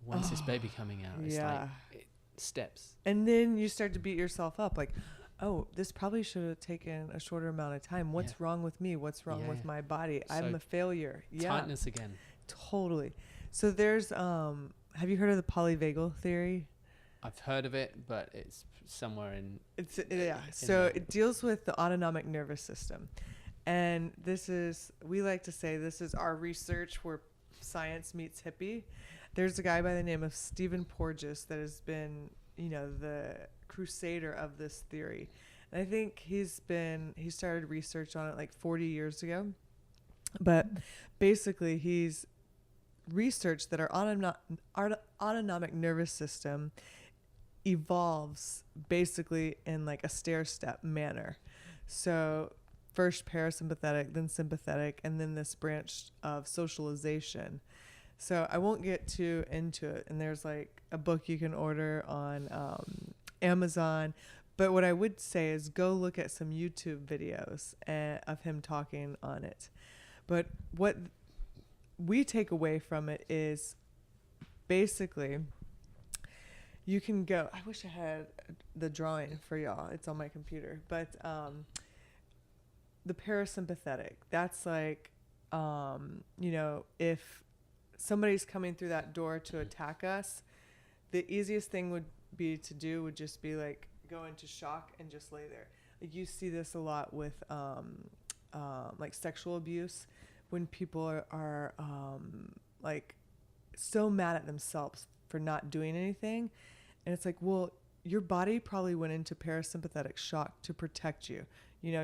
when's this baby coming out? It's like, steps. And then you start to beat yourself up like, oh, this probably should have taken a shorter amount of time. What's wrong with me? What's wrong with my body? So I'm a failure. Tightness again. Totally. So there's, have you heard of the polyvagal theory? I've heard of it, but it's somewhere in... So it deals with the autonomic nervous system. And we like to say this is our research where science meets hippie. There's a guy by the name of Stephen Porges that has been the crusader of this theory. And I think he started research on it like 40 years ago. But basically, he's researched that our autonomic nervous system evolves basically in like a stair-step manner. So first parasympathetic, then sympathetic, and then this branch of socialization. So I won't get too into it. And there's like a book you can order on Amazon. But what I would say is go look at some YouTube videos of him talking on it. But what we take away from it is basically you can go, I wish I had the drawing for y'all. It's on my computer. But the parasympathetic, that's like, if somebody's coming through that door to attack us, the easiest thing would just be like go into shock and just lay there. Like you see this a lot with like sexual abuse, when people are like so mad at themselves for not doing anything. And it's like, well, your body probably went into parasympathetic shock to protect you,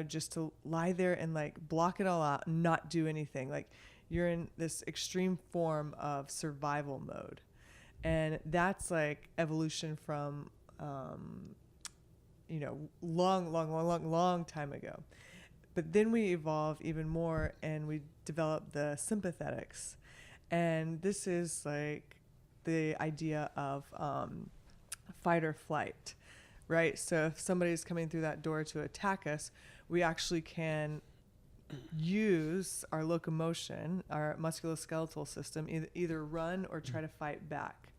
just to lie there and like block it all out and not do anything. Like you're in this extreme form of survival mode. And that's like evolution from, long time ago. But then we evolve even more and we develop the sympathetics. And this is like the idea of fight or flight, right? So if somebody's coming through that door to attack us, we actually can use our locomotion, our musculoskeletal system, either run or try to fight back.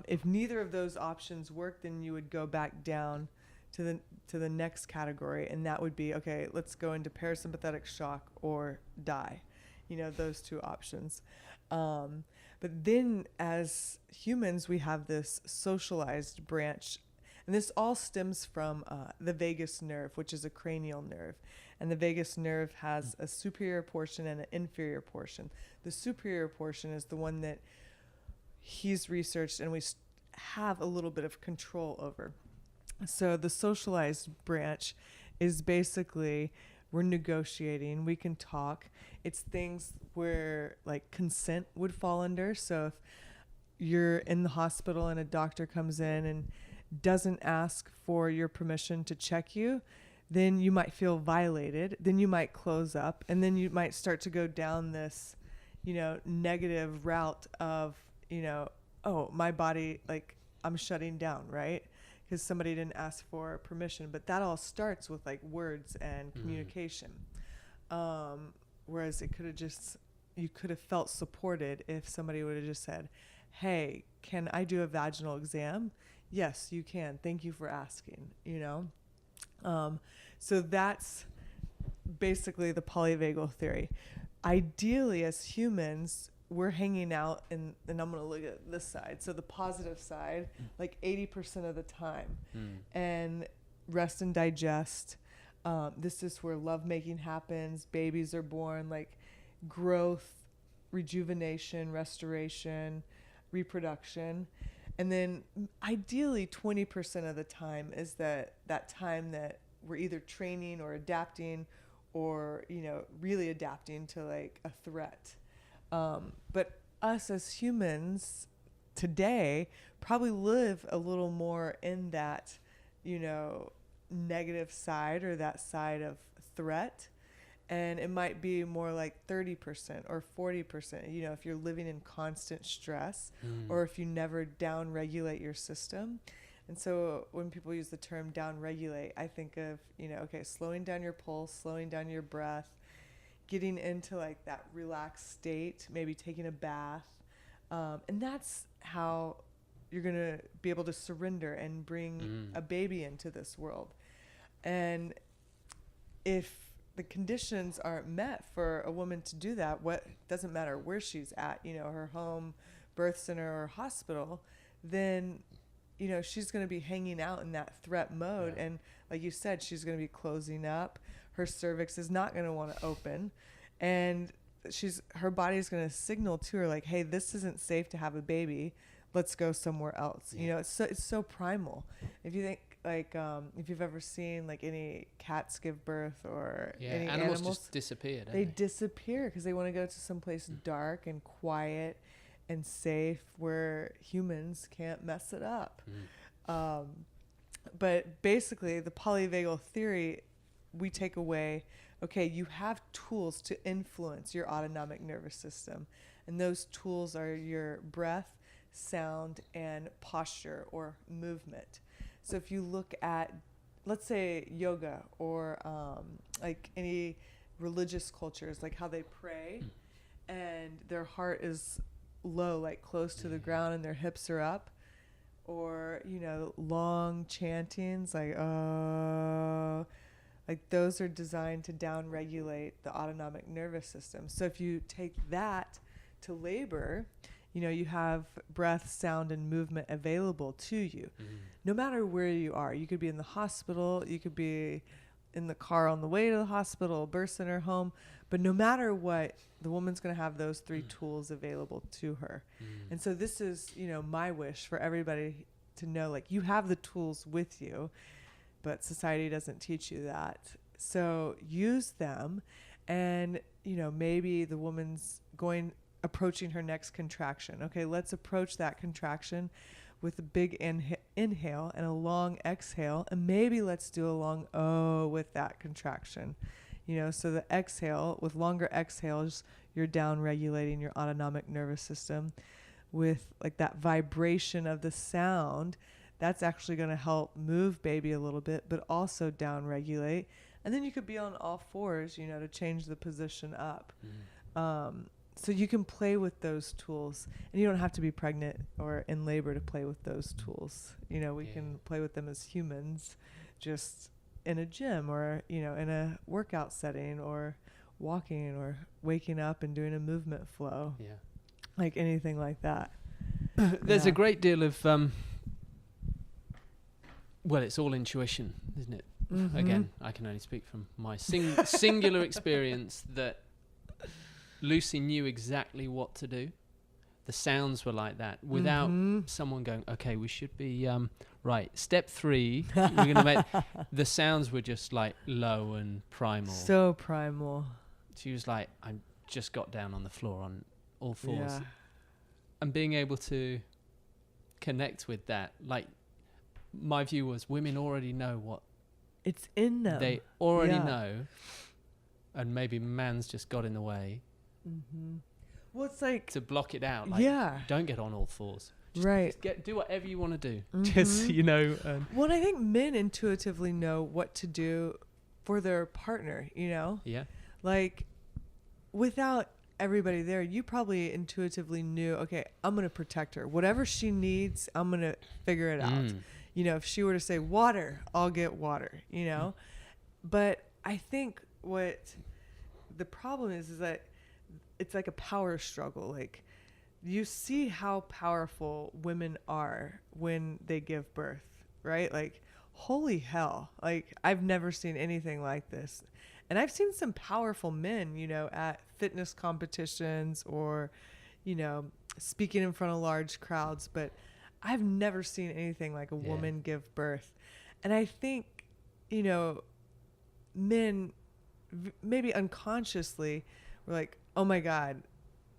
If neither of those options work, then you would go back down to the next category, and that would be, okay, let's go into parasympathetic shock or die, those two options. But then as humans, we have this socialized branch, and this all stems from the vagus nerve, which is a cranial nerve. And the vagus nerve has a superior portion and an inferior portion. The superior portion is the one that he's researched and we have a little bit of control over. So the socialized branch is basically, we're negotiating, we can talk. It's things where like consent would fall under. So if you're in the hospital and a doctor comes in and doesn't ask for your permission to check you, then you might feel violated. Then you might close up, and then you might start to go down this, negative route of, oh, my body, like I'm shutting down, right? Because somebody didn't ask for permission. But that all starts with like words and communication. Whereas you could have felt supported if somebody would have just said, hey, can I do a vaginal exam? Yes, you can. Thank you for asking, So that's basically the polyvagal theory. Ideally, as humans, we're hanging out and I'm going to look at this side. So the positive side, like 80% of the time. And rest and digest. This is where lovemaking happens. Babies are born, like growth, rejuvenation, restoration, reproduction. And then ideally 20% of the time is that time that we're either training or adapting or, really adapting to like a threat. But us as humans today probably live a little more in that, negative side or that side of threat. And it might be more like 30% or 40%, if you're living in constant stress or if you never down-regulate your system. And so when people use the term down-regulate, I think of, slowing down your pulse, slowing down your breath, getting into like that relaxed state, maybe taking a bath. And that's how you're going to be able to surrender and bring a baby into this world. And if the conditions aren't met for a woman to do that, what doesn't matter where she's at, her home, birth center, or hospital, then, she's going to be hanging out in that threat mode. Yeah. And like you said, she's going to be closing up. Her cervix is not going to want to open. And her body's going to signal to her like, hey, this isn't safe to have a baby. let's go somewhere else. You know, it's so primal. If you think like if you've ever seen like any cats give birth or any animals just disappear. They disappear because they want to go to someplace dark and quiet and safe where humans can't mess it up. But basically, the polyvagal theory, we take away, okay, you have tools to influence your autonomic nervous system. And those tools are your breath, sound, and posture or movement. So if you look at, let's say, yoga or like any religious cultures, like how they pray and their heart is low, like close to the ground, and their hips are up, or, you know, long chantings, like those are designed to downregulate the autonomic nervous system. So if you take that to labor, you know, you have breath, sound, and movement available to you. No matter where you are. You could be in the hospital, you could be in the car on the way to the hospital, birth in her home, but no matter what, the woman's going to have those three tools available to her. And so this is, you know, my wish for everybody to know, like, you have the tools with you, but society doesn't teach you that. So use them, and, you know, maybe the woman's approaching her next contraction. Okay, let's approach that contraction with a big inhale and a long exhale, and maybe let's do a long O with that contraction. You know, so the exhale, with longer exhales, you're down regulating your autonomic nervous system. With like that vibration of the sound, that's actually going to help move baby a little bit, but also down regulate. And then you could be on all fours, you know, to change the position up. So you can play with those tools, and you don't have to be pregnant or in labor to play with those tools. You know, we can play with them as humans, just in a gym or, you know, in a workout setting, or walking or waking up and doing a movement flow. Like anything like that. There's a great deal of, well, it's all intuition, isn't it? Again, I can only speak from my singular experience that Lucy knew exactly what to do. The sounds were like that without someone going, okay, we should be, right, step 3, we're going to make, the sounds were just like low and primal. So primal. She was like, I just got down on the floor on all fours. And being able to connect with that, like, my view was women already know what it's in them. They already know, and maybe man's just got in the way. Well, it's like to block it out. Like, don't get on all fours. Just do whatever you want to do. Just, you know. Well, I think men intuitively know what to do for their partner, you know? Yeah. Like, without everybody there, you probably intuitively knew, okay, I'm going to protect her. Whatever she needs, I'm going to figure it out. You know, if she were to say water, I'll get water, you know? But I think what the problem is that it's like a power struggle. Like, you see how powerful women are when they give birth, right? Like, holy hell. Like, I've never seen anything like this. And I've seen some powerful men, you know, at fitness competitions or, you know, speaking in front of large crowds, but I've never seen anything like a woman give birth. And I think, you know, men maybe unconsciously were like, oh my God,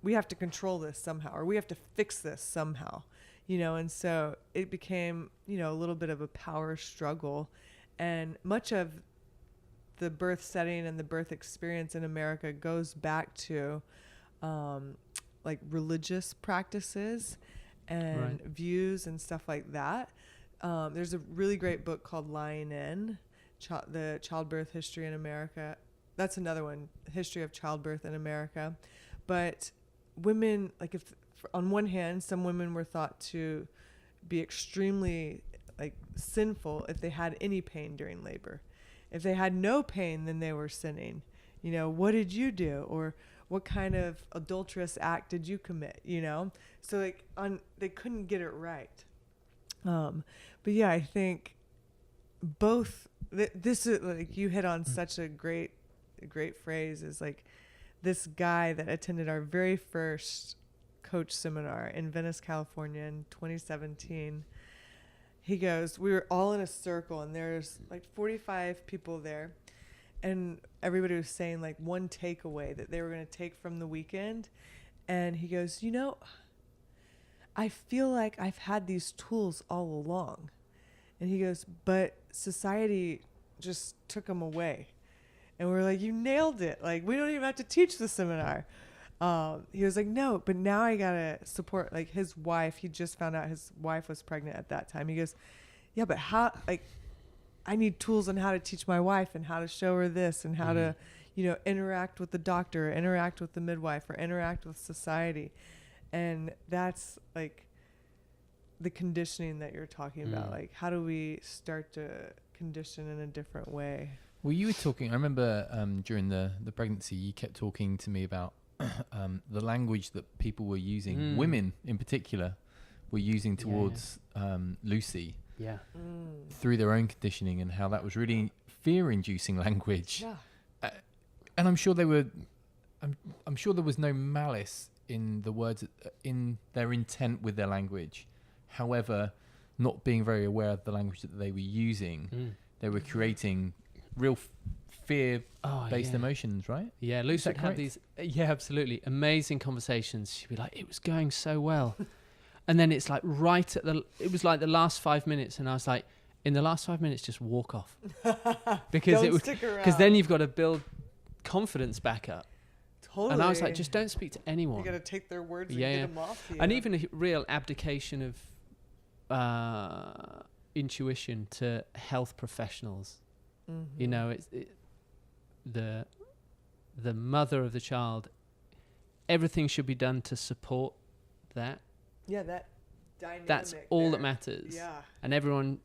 we have to control this somehow, or we have to fix this somehow, you know? And so it became, you know, a little bit of a power struggle. And much of the birth setting and the birth experience in America goes back to like religious practices and views and stuff like that. There's a really great book called Lying In, the Childbirth History in America. That's another one, History of Childbirth in America. But women, like, if on one hand, some women were thought to be extremely like sinful if they had any pain during labor. If they had no pain, then they were sinning. You know, what did you do? Or what kind of adulterous act did you commit? You know? So like they couldn't get it right. But yeah, I think both, this is like, you hit on such a great phrase, is like this guy that attended our very first coach seminar in Venice, California in 2017. He goes, we were all in a circle and there's like 45 people there. And everybody was saying like one takeaway that they were going to take from the weekend. And he goes, you know, I feel like I've had these tools all along. And he goes, but society just took them away. And we're like, you nailed it. Like, we don't even have to teach the seminar. He was like, no, but now I got to support, like, his wife. He just found out his wife was pregnant at that time. He goes, yeah, but how, like, I need tools on how to teach my wife and how to show her this and how to, you know, interact with the doctor, or interact with the midwife, or interact with society. And that's, like, the conditioning that you're talking about. Like, how do we start to condition in a different way? Well, you were talking, I remember during the pregnancy, you kept talking to me about the language that people were using, women in particular, were using towards Lucy through their own conditioning, and how that was really fear-inducing language. Yeah. And I'm sure I'm sure there was no malice in the words, in their intent with their language. However, not being very aware of the language that they were using, they were creating real fear-based emotions, right? Yeah, Lucy would have these, absolutely, amazing conversations. She'd be like, it was going so well. And then it's like it was like the last 5 minutes, and I was like, in the last 5 minutes, just walk off. Because then you've got to build confidence back up. Totally. And I was like, just don't speak to anyone. You got to take their words and get them off you. And even a real abdication of intuition to health professionals. You know, the mother of the child, everything should be done to support that. Yeah, that dynamic. That's all that matters. Yeah. And everyone,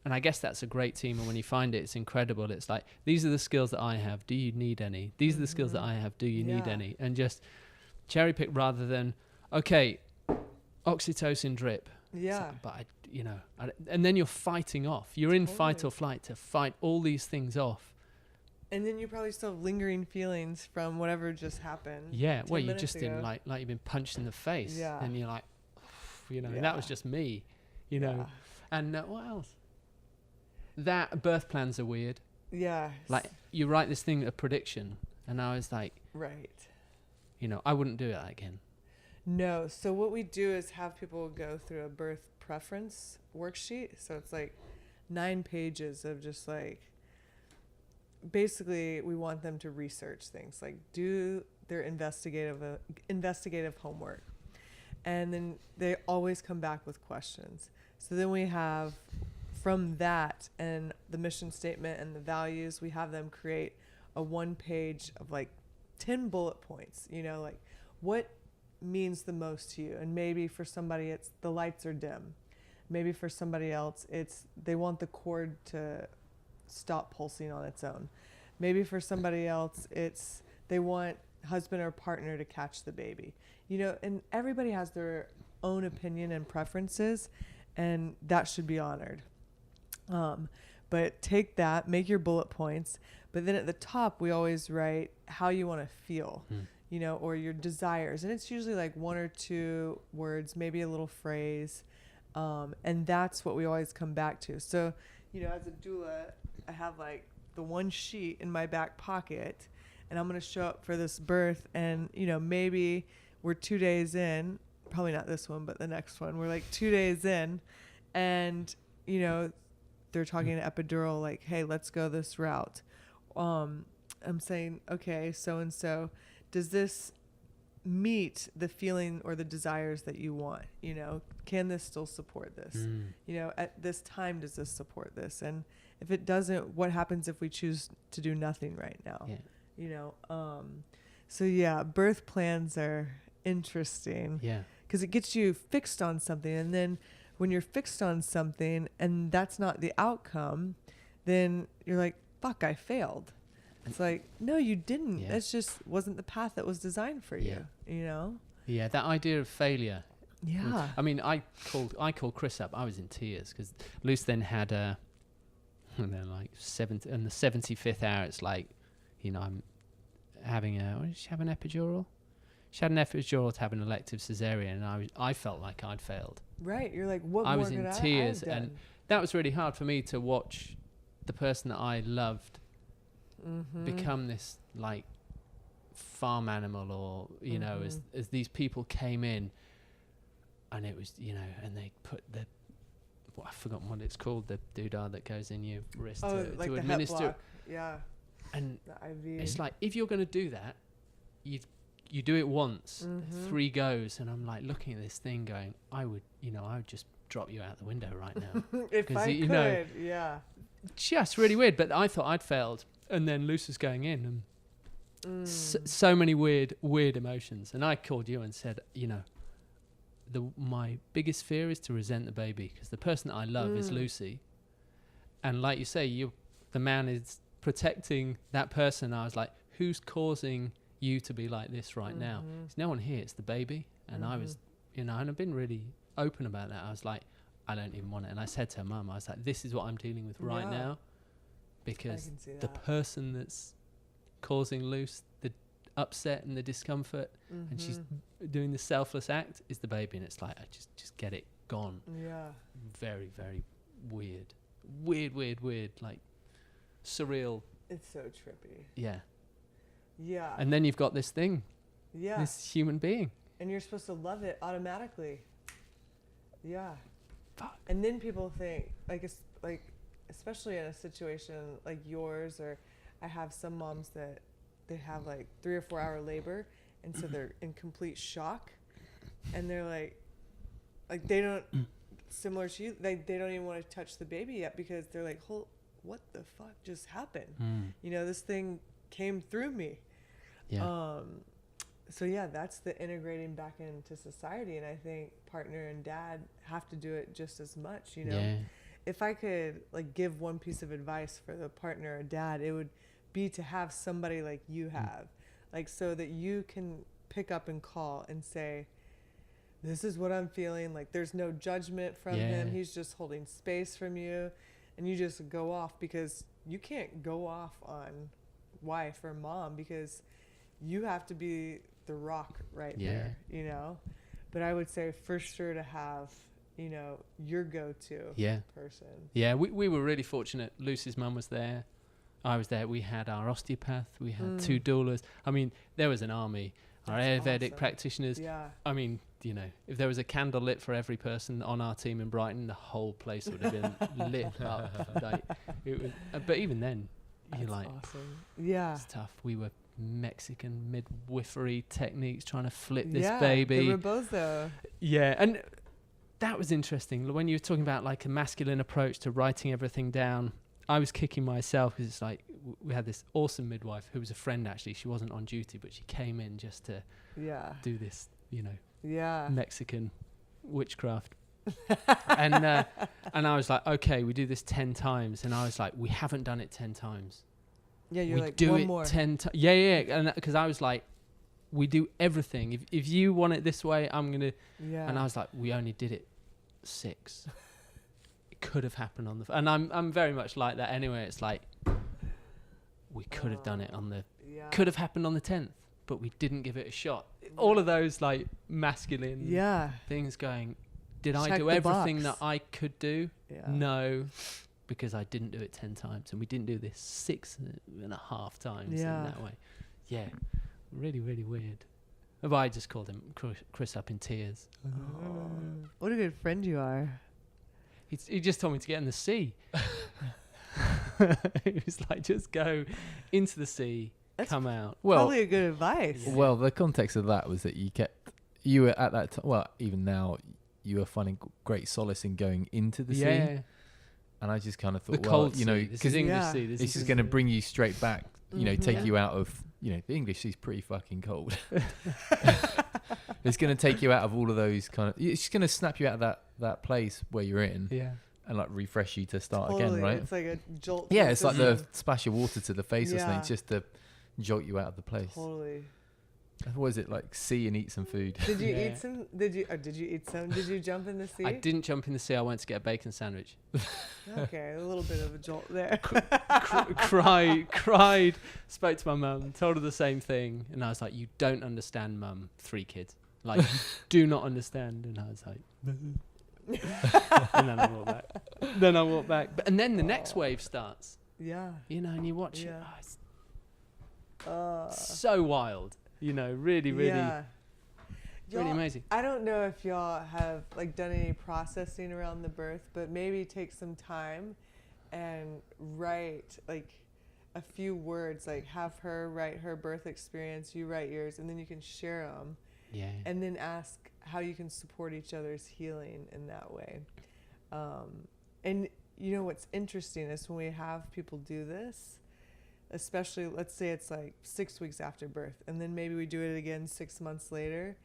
and I guess that's a great team. And when you find it, it's incredible. It's like, these are the skills that I have. Do you need any? These are the skills that I have. Do you need any? And just cherry pick rather than, okay, oxytocin drip. Yeah. But and then you're fighting off. You're in fight or flight to fight all these things off. And then you probably still have lingering feelings from whatever just happened. Yeah. Well, you just didn't like you've been punched in the face. Yeah. And you're like, that was just me, know. And what else? That birth plans are weird. Yeah. Like, you write this thing, a prediction, and I was like, right. I wouldn't do that again. No. So what we do is have people go through a birth preference worksheet. So it's like 9 pages of just like, basically we want them to research things, like do their investigative homework. And then they always come back with questions. So then we have, from that and the mission statement and the values, we have them create a 1 page of like 10 bullet points, like what means the most to you. And maybe for somebody it's the lights are dim. Maybe for somebody else it's they want the cord to stop pulsing on its own. Maybe for somebody else it's they want husband or partner to catch the baby. And everybody has their own opinion and preferences, and that should be honored. But take that, make your bullet points, but then at the top we always write how you want to feel. Or your desires. And it's usually like 1 or 2 words, maybe a little phrase. And that's what we always come back to. So, as a doula, I have like the 1 sheet in my back pocket, and I'm going to show up for this birth. And, maybe we're 2 days in, probably not this one, but the next one. We're like 2 days in, and, they're talking to epidural, like, hey, let's go this route. I'm saying, okay, so-and-so, does this meet the feeling or the desires that you want? Can this still support this? At this time, does this support this? And if it doesn't, what happens if we choose to do nothing right now? So birth plans are interesting. Yeah. Because it gets you fixed on something. And then when you're fixed on something and that's not the outcome, then you're like, fuck, I failed. It's like, no, you didn't. Yeah. That's just wasn't the path that was designed for you, Yeah, that idea of failure. Yeah. I mean, I called Chris up. I was in tears because Luce then had and then like in the 75th hour, it's like, I'm having did she have an epidural? She had an epidural to have an elective cesarean, and I felt like I'd failed. Right. You're like, what I more was in could tears, I have and done? that was really hard for me to watch the person that I loved become this like farm animal, or you know, as these people came in, and it was, you know, and they put the, I've forgotten what it's called, the doodah that goes in your wrist Oh, to like the administer. hep block. Yeah. And The IV. it's like, if you're going to do that, you do it once, 3 goes, and I'm like looking at this thing going, I would just drop you out the window right now. If I you could, know, yeah. Just really weird, but I thought I'd failed, and then Luce was going in, and so many weird emotions. And I called you and said, you know, my biggest fear is to resent the baby, because the person that I love is Lucy, and like you say, the man is protecting that person. I was like, who's causing you to be like this right now? There's no one here, it's the baby. And I was, you know, and I've been really open about that. I was like, I don't even want it. And I said to her mum, I was like, this is what I'm dealing with right now, because the person that's causing Luce the upset and the discomfort, and she's doing the selfless act, is the baby. And it's like, I just get it gone. Yeah. Very, very weird, like surreal. It's so trippy. Yeah. Yeah. And then you've got this thing, Yeah. this human being. And you're supposed to love it automatically. Yeah. Fuck. And then people think, especially in a situation like yours, or I have some moms that they have like 3 or 4 hour labor, and so they're in complete shock, and they're like they don't, similar to you, they don't even want to touch the baby yet, because they're like, what the fuck just happened? You know, this thing came through me. Yeah. So yeah, that's the integrating back into society, and I think partner and dad have to do it just as much, you know. Yeah. If I could like give one piece of advice for the partner or dad, it would be to have somebody like you have, like, so that you can pick up and call and say, this is what I'm feeling. Like, there's no judgment from him. He's just holding space from you, and you just go off, because you can't go off on wife or mom, because you have to be the rock right there, you know. But I would say for sure to have, you know, your go-to person. Yeah, we were really fortunate. Lucy's mum was there. I was there. We had our osteopath. We had 2 doulas. I mean, there was an army. Our Ayurvedic practitioners. Yeah. I mean, you know, if there was a candle lit for every person on our team in Brighton, the whole place would have been lit up. Like, it was, but even then, you're like, awesome. Yeah, it's tough. We were Mexican midwifery techniques trying to flip this baby. The rebozo. Yeah, and that was interesting. When you were talking about like a masculine approach to writing everything down, I was kicking myself, because it's like we had this awesome midwife who was a friend, actually. She wasn't on duty, but she came in just to do this, you know, Mexican witchcraft. and I was like, okay, we do this 10 times. And I was like, we haven't done it 10 times. Yeah, you're we like, do one it more. 10 times. Yeah. And because I was like, we do everything. If you want it this way, I'm going to. Yeah. And I was like, we only did it 6. It could have happened on the. And I'm very much like that anyway. It's like, we could have done it on the. Yeah. Could have happened on the 10th, but we didn't give it a shot. All of those like masculine things going. Did I do everything that I could do? Yeah. No, because I didn't do it 10 times, and we didn't do this 6.5 times in that way. Yeah, really, really weird. But I just called him Chris up in tears. Oh. What a good friend you are. He just told me to get in the sea. He was like, just go into the sea, come out. Well, probably a good advice. Yeah. Well, the context of that was that you were at that time, well, even now, you were finding great solace in going into the sea. And I just kind of thought, well, you know, because English sea, this is going to bring you straight back, you know, take you out of, you know, the English sea's pretty fucking cold. It's going to take you out of all of those kind of, it's just going to snap you out of that place where you're in. Yeah. And like refresh you to start again, right? It's like a jolt. Yeah, it's like the splash of water to the face or something, just to jolt you out of the place. Totally. What is it like? See and eat some food. Did you eat some? Did you eat some? Did you jump in the sea? I didn't jump in the sea. I went to get a bacon sandwich. Okay, a little bit of a jolt there. Cried, spoke to my mum, told her the same thing, and I was like, "You don't understand, mum. 3 kids, like, do not understand." And I was like, and then I walked back. And then the next wave starts. Yeah. You know, and you watch it. Yeah. It's so wild. You know, really, really amazing. I don't know if y'all have like done any processing around the birth, but maybe take some time and write like a few words, like have her write her birth experience, you write yours, and then you can share them. Yeah. And then ask how you can support each other's healing in that way. And you know what's interesting is when we have people do this, especially let's say it's like 6 weeks after birth, and then maybe we do it again 6 months later,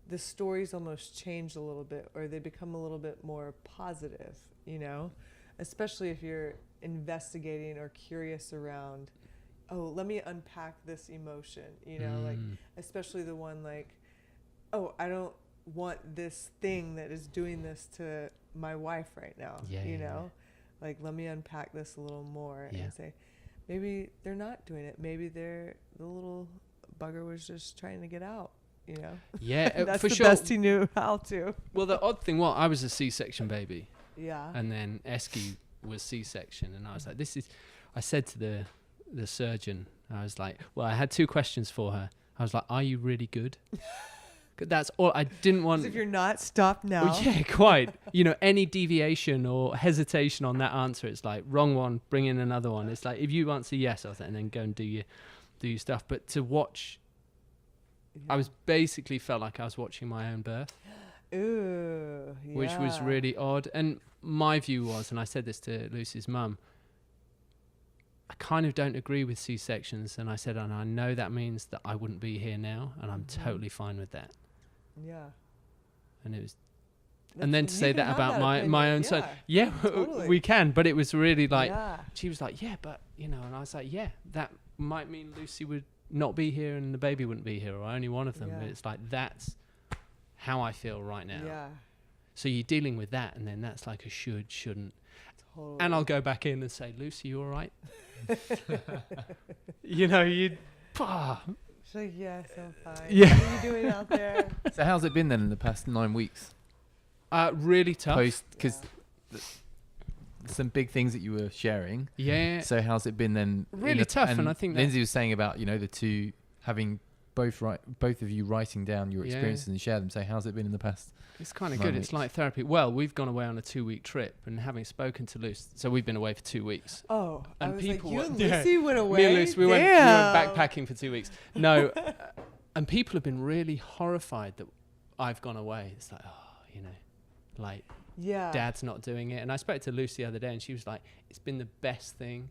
the stories almost change a little bit, or they become a little bit more positive, you know, especially if you're investigating or curious around, oh, let me unpack this emotion, you know, like especially the one like, oh, I don't want this thing that is doing this to my wife right now, you know, like let me unpack this a little more and say, maybe they're not doing it. Maybe the little bugger was just trying to get out, you know? Yeah, that's for the sure. best he knew how to. Well, the odd thing, I was a C-section baby. Yeah. And then Esky was C-section. And I was like, I said to the surgeon, I was like, well, I had 2 questions for her. I was like, are you really good? That's all. I didn't want. If you're not, stop now. Well, yeah, quite. You know, any deviation or hesitation on that answer, it's like wrong one. Bring in another one. It's like if you answer yes, and then go and do your stuff. But to watch, I was basically felt like I was watching my own birth. Ooh, yeah. Which was really odd. And my view was, and I said this to Lucy's mum, I kind of don't agree with C-sections. And I said, and I know that means that I wouldn't be here now, and I'm totally fine with that. Yeah. And it was, and then to say that about my own son, totally. we can, but it was really like, she was like, yeah, but, you know, and I was like, yeah, that might mean Lucy would not be here and the baby wouldn't be here, or only one of them. But it's like, that's how I feel right now. Yeah. So you're dealing with that, and then that's like a should, shouldn't. Totally. And I'll go back in and say, Lucy, you all right? You know, you'd... She's like, yes, I'm fine. Yeah. What are you doing out there? So how's it been then in the past 9 weeks? Really tough. Because some big things that you were sharing. Yeah. So how's it been then? Really tough, and I think Lindsey was saying about, you know, the two having both of you writing down your experiences and share them. So how's it been in the past? It's kind of good. It's like therapy. Well, we've gone away on a 2-week trip, and having spoken to Lucy, so we've been away for 2 weeks. Oh, and I was people like, you and Lucy went away? Me and Lucy, we went backpacking for 2 weeks. No, and people have been really horrified that I've gone away. It's like, oh, you know, like, Dad's not doing it. And I spoke to Lucy the other day, and she was like, it's been the best thing.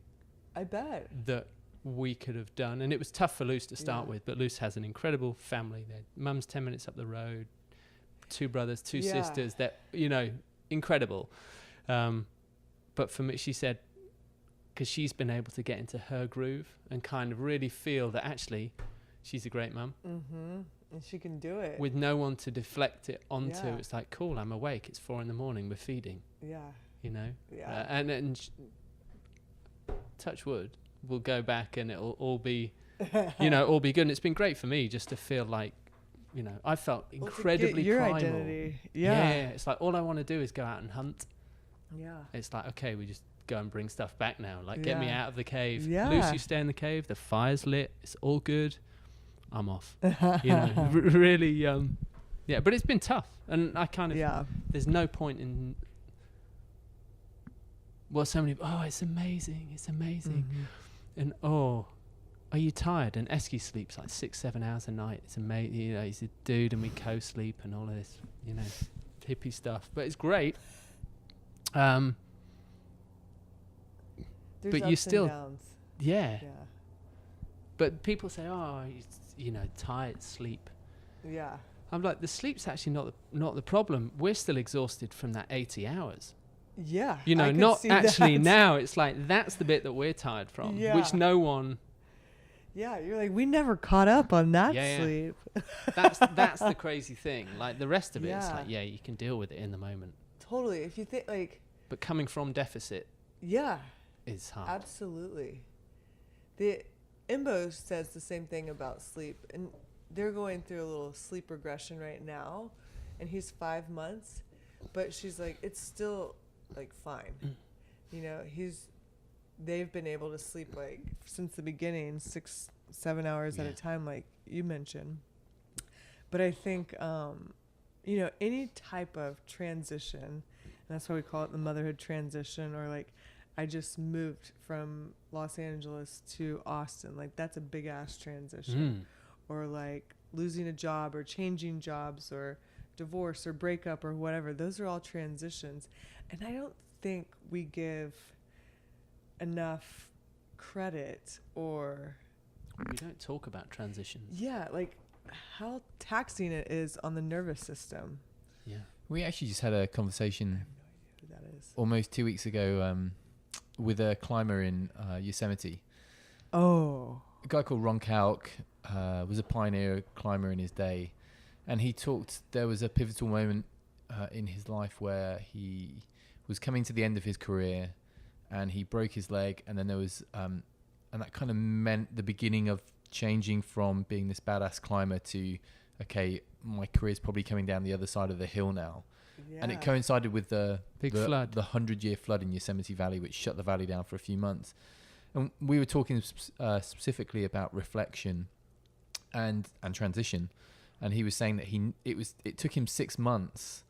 I bet. That we could have done. And it was tough for Lucy to start with, but Lucy has an incredible family. Their mum's 10 minutes up the road. 2 brothers, 2 sisters, that, you know, incredible. But for me, she said, because she's been able to get into her groove and kind of really feel that actually she's a great mum. Mm-hmm. And she can do it. With no one to deflect it onto. It's like, cool, I'm awake. It's 4 a.m, we're feeding. Yeah. You know? Yeah. And touch wood, we'll go back and it'll all be, you know, all be good. And it's been great for me just to feel like, you know, I felt incredibly your primal. Identity. Yeah. It's like all I want to do is go out and hunt. Yeah. It's like, okay, we just go and bring stuff back now. Like, get me out of the cave. Yeah. Lucy, stay in the cave. The fire's lit. It's all good. I'm off. You know, really. Yeah, but it's been tough, and I kind of. There's no point in. Well, so many. Oh, it's amazing. It's amazing. Mm-hmm. And are you tired? And Esky sleeps like 6-7 hours a night. It's amazing. You know, he's a dude, and we co-sleep and all of this, you know, hippie stuff. But it's great. There's but you still, and downs. Yeah. But people say, "Oh, you know, tired, sleep." Yeah. I'm like, the sleep's actually not the problem. We're still exhausted from that 80 hours. Yeah. You know, not actually that. Now. It's like that's the bit that we're tired from, which no one. Yeah, you're like, we never caught up on that sleep. That's the crazy thing. Like the rest of it, it's Yeah. like, you can deal with it in the moment. Totally. If you think like, But coming from deficit yeah, is hard. absolutely. The IMBO says the same thing about sleep, and they're going through a little sleep regression right now, and he's 5 months, but she's like, it's still like fine. You know, they've been able to sleep like since the beginning, 6-7 hours at a time, like you mentioned. But I think, you know, any type of transition, and that's why we call it the motherhood transition, or like, I just moved from Los Angeles to Austin. Like, that's a big ass transition. Or like losing a job or changing jobs or divorce or breakup or whatever. Those are all transitions. And I don't think we give enough credit, or We don't talk about transitions. like how taxing it is on the nervous system. Yeah. We actually just had a conversation Who that is. almost 2 weeks ago with a climber in Yosemite. Oh. A guy called Ron Kalk was a pioneer climber in his day, and he talked. There was a pivotal moment in his life where he was coming to the end of his career, and he broke his leg, and then there was, and that kind of meant the beginning of changing from being this badass climber to, okay, my career's probably coming down the other side of the hill now. Yeah. And it coincided with the flood, the 100-year flood in Yosemite Valley, which shut the valley down for a few months. And we were talking specifically about reflection and transition, and he was saying that it took him 6 months,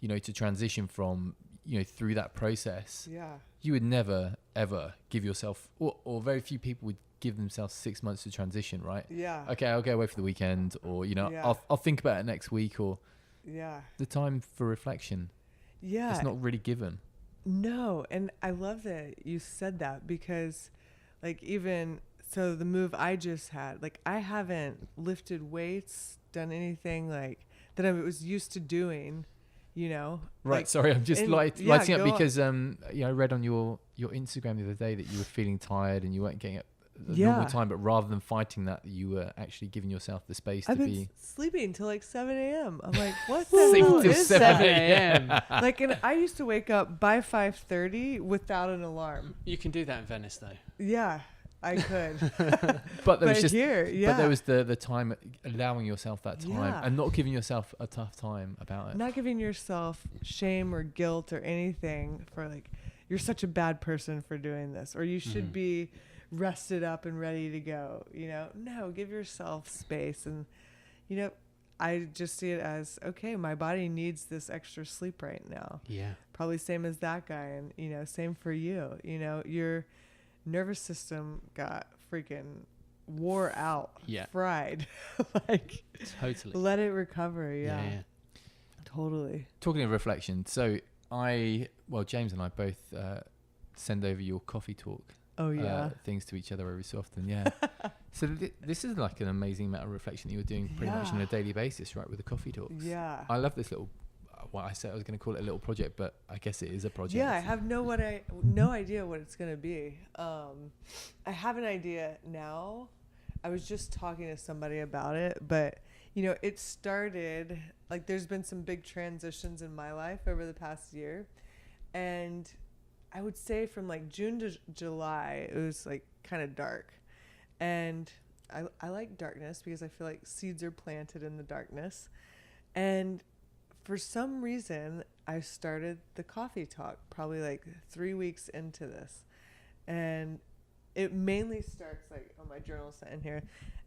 you know, to transition from, you know, through that process. Yeah. You would never ever give yourself, or very few people would give themselves 6 months to transition, right? Yeah. Okay, I'll go away for the weekend, or, you know, Yeah. I'll think about it next week, or Yeah. the time for reflection. Yeah. It's not really given. No, and I love that you said that, because like, even so the move I just had, like, I haven't lifted weights, done anything like that I was used to doing, you know. Right. Like, Sorry, I'm just and- lighting yeah, up go on. because you know, I read on your Instagram the other day that you were feeling tired and you weren't getting up the Yeah. normal time, but rather than fighting that, you were actually giving yourself the space I've to been be sleeping till like 7 a.m. I'm like, what the Sleep hell till is 7 that? a.m. Like, and I used to wake up by 5:30 without an alarm. You can do that in Venice, though. Yeah, I could. but there was But just here, yeah. but there was the time, allowing yourself that time Yeah. and not giving yourself a tough time about it. Not giving yourself shame or guilt or anything for like, you're such a bad person for doing this, or you should be rested up and ready to go, you know. No, give yourself space. And, you know, I just see it as, okay, my body needs this extra sleep right now. Yeah. Probably same as that guy. And, you know, same for you. You know, your nervous system got freaking wore out, Yeah. fried. Like, Totally. let it recover. Yeah. Yeah. Totally. Talking of reflection, so James and I both send over your coffee talk Oh yeah. things to each other every so often. Yeah. So this is like an amazing amount of reflection that you were doing pretty much on a daily basis, right? With the coffee talks. Yeah. I love this little. Well, I said I was going to call it a little project, but I guess it is a project. Yeah, I have no idea what it's gonna be. I have an idea now. I was just talking to somebody about it, but you know, it started like, there's been some big transitions in my life over the past year, and I would say from like June to July, it was like kind of dark, and I like darkness because I feel like seeds are planted in the darkness, and for some reason, I started the coffee talk probably like 3 weeks into this. And it mainly starts like on my journal set in here.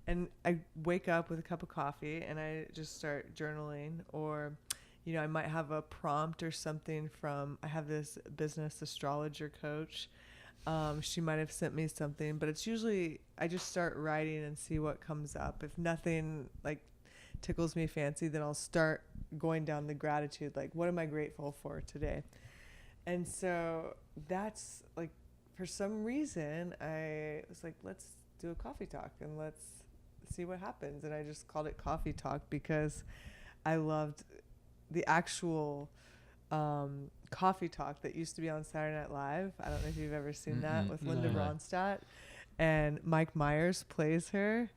And I wake up with a cup of coffee and I just start journaling. Or, you know, I might have a prompt or something from, I have this business astrologer coach. She might have sent me something, but it's usually, I just start writing and see what comes up. If nothing like tickles me fancy, then I'll start going down the gratitude, like, what am I grateful for today? And so that's like, for some reason I was like, let's do a coffee talk and let's see what happens. And I just called it Coffee Talk because I loved the actual coffee talk that used to be on Saturday Night Live. I don't know if you've ever seen that with Linda No. Ronstadt. and Mike Myers plays her,